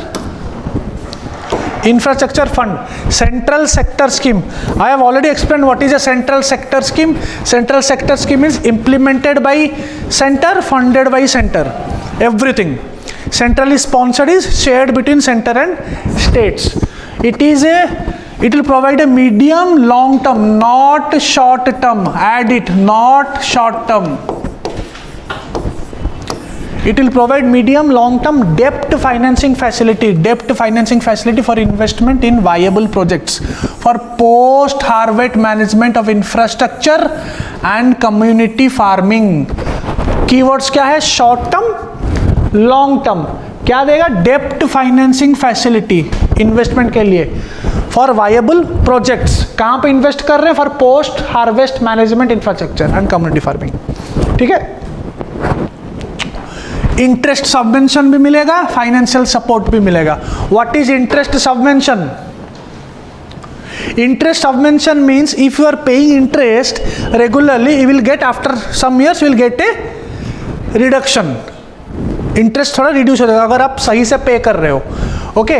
S1: infrastructure fund, central sector scheme. I have already explained what is a central sector scheme. Central sector scheme is implemented by center, funded by center. Everything centrally sponsored is shared between center and states. It will provide a medium long term, not short term. Add it, not short term. It will provide medium long term debt financing facility for investment in viable projects for post harvest management of infrastructure and community farming. Keywords क्या है? short term, long term. क्या देगा? debt financing facility investment के लिए for viable projects. कहाँ पे invest कर रहे हैं? for post harvest management infrastructure and community farming. ठीक है. इंटरेस्ट सबवेंशन भी मिलेगा, फाइनेंशियल सपोर्ट भी मिलेगा. What is interest subvention? Interest subvention means if you are paying interest regularly, you will get after some years, you will get a reduction. Interest थोड़ा reduce हो जाएगा अगर आप सही से पे कर रहे हो. Okay.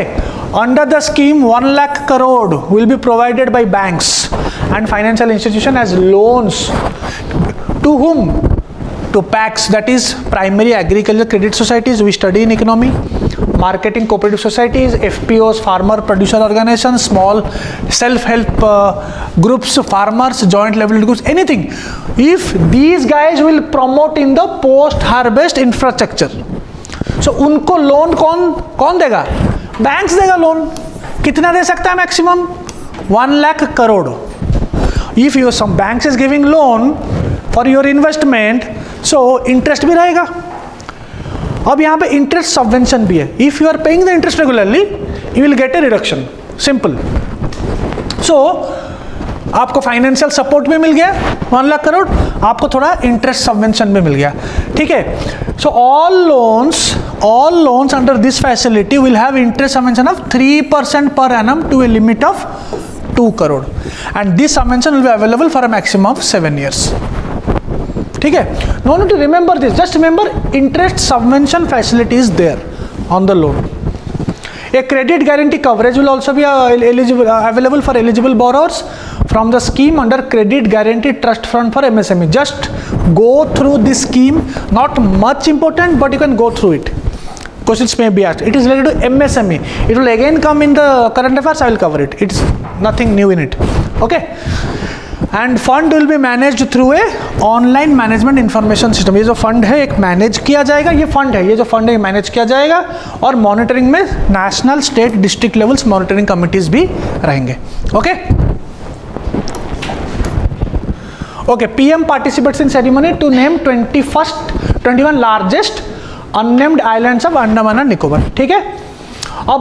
S1: Under the scheme 1 lakh crore will be provided by banks and financial institution as loans. To whom? To PACS, that is primary agriculture credit societies we study in economy, marketing cooperative societies, FPOs, farmer producer organizations, small self-help groups, farmers, joint level groups, anything. If these guys will promote in the post harvest infrastructure, so उनको loan कौन देगा? Banks देगा loan. कितना दे सकता है maximum? 1 lakh crore. If some banks is giving loan for your investment, so interest भी रहेगा. अब यहाँ पे इंटरेस्ट सबवेंशन भी है. If you are paying the interest regularly, you will get a reduction. Simple. So आपको फाइनेंशियल सपोर्ट भी मिल गया 1 लाख करोड़, आपको थोड़ा इंटरेस्ट सबवेंशन भी मिल गया. ठीक है. So all loans under this facility will have interest subvention of 3% per annum to a limit of 2 crore, and this subvention will be available for a maximum of 7 years. ठीक है. No need to remember this, just remember interest subvention facility is there on the loan. A credit guarantee coverage will also be available for eligible borrowers from the scheme under Credit Guarantee Trust Fund for MSME. Just go through this scheme, not much important, but you can go through it. Questions may be asked. It is related to MSME. It will again come in the current affairs. I will cover it. It's nothing new in it. Okay. End fund will be managed through a online management information system. ये जो fund है एक manage किया जाएगा, ये fund है, ये जो फंड है मैनेज किया जाएगा और मॉनिटरिंग में national, state, district levels monitoring committees भी रहेंगे. Okay okay. PM participates in ceremony to name 21 largest unnamed islands of Andaman and Nicobar. ठीक है. अब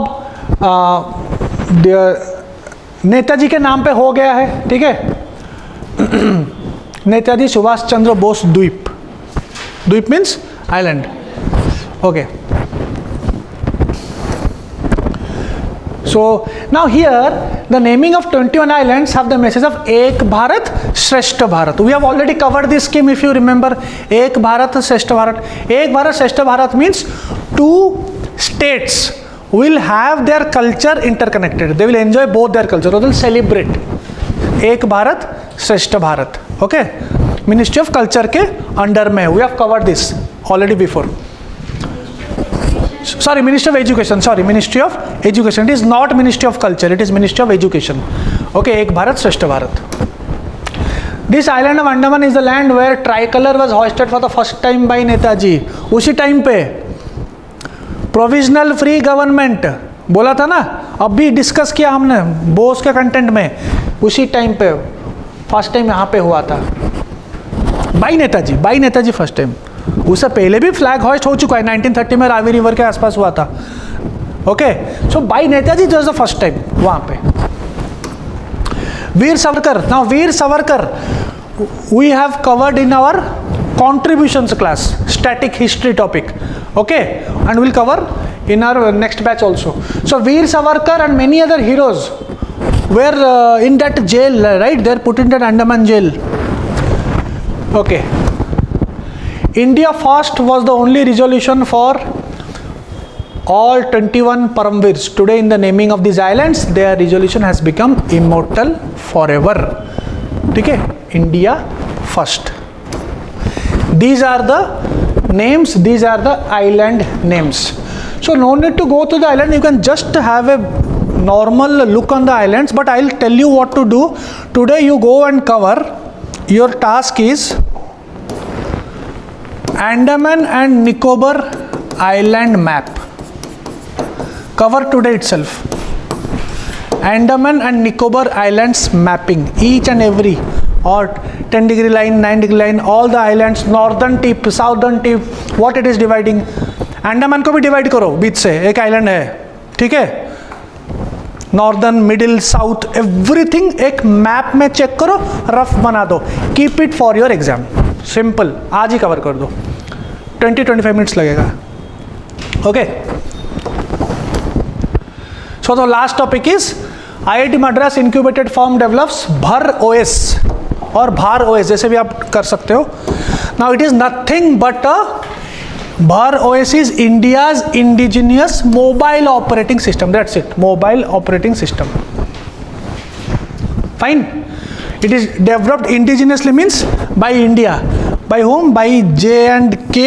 S1: नेताजी के नाम पे हो गया है. ठीक है. नेताजी सुभाष चंद्र बोस द्वीप. द्वीप means island. Okay. So now here the naming of 21 islands have the message of Ek Bharat Shrestha Bharat. We have already covered this scheme if you remember. Ek Bharat Shrestha Bharat. Ek Bharat Shrestha Bharat means two states will have their culture interconnected. They will enjoy both their culture. They will celebrate. Ek Bharat Shrestha Bharat. Okay. Ministry of Culture के under में. We have covered this already before. Sorry, Ministry of Education. Sorry, Ministry of Education. It is not Ministry of Culture. It is Ministry of Education. Okay, Ek Bharat Shrestha Bharat. This island of Andaman is the land where tricolor was hoisted for the first time by Netaji. उसी time पे provisional free government बोला था ना, अभी discuss किया हमने बोस के content में. उसी टाइम पे फर्स्ट टाइम यहाँ पे हुआ था बाई नेताजी फर्स्ट टाइम. उससे पहले भी फ्लैग हॉइस्ट हो चुका है 1930 में रावी रिवर के आसपास हुआ था. Okay. So by Netaji was the first time वहाँ पे. Veer Savarkar. Now Veer Savarkar we have covered in our contributions class, static history topic. Okay, and we'll cover in our next batch also. So Veer Savarkar and many other heroes were in that jail, right? They're put in that Andaman jail. Okay. India First was the only resolution for all 21 Paramvirs. Today in the naming of these islands, their resolution has become immortal forever. Okay, India First. These are the names, these are the island names. So no need to go to the island, you can just have a normal look on the islands, but I'll tell you what to do. Today you go and cover, your task is Andaman and Nicobar island map. Cover today itself. Andaman and Nicobar islands mapping, each and every, or 10-degree line, 9-degree line, all the islands, northern tip, southern tip, what it is dividing. Andaman को भी divide करो बीच से, एक island है. ठीक है. Northern, middle, south, everything एक map में चेक करो, रफ बना दो. Keep it for your exam. Simple, आज ही कवर कर दो. 20-25 मिनट्स लगेगा. Okay. So the last topic is IIT Madras incubated firm develops Bhar OS और भार OS, जैसे भी आप कर सकते हो. Now it is nothing but a Bhar OS is India's indigenous mobile operating system. That's it. Mobile operating system. Fine. It is developed indigenously means by India. By whom? By J&K,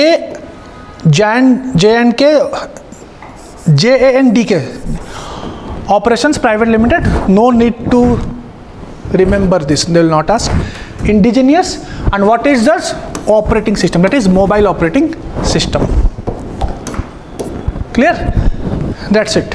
S1: Operations Private Limited. No need to remember this. They will not ask. Indigenous, and what is this? Operating system. That is mobile operating system. Clear? That's it.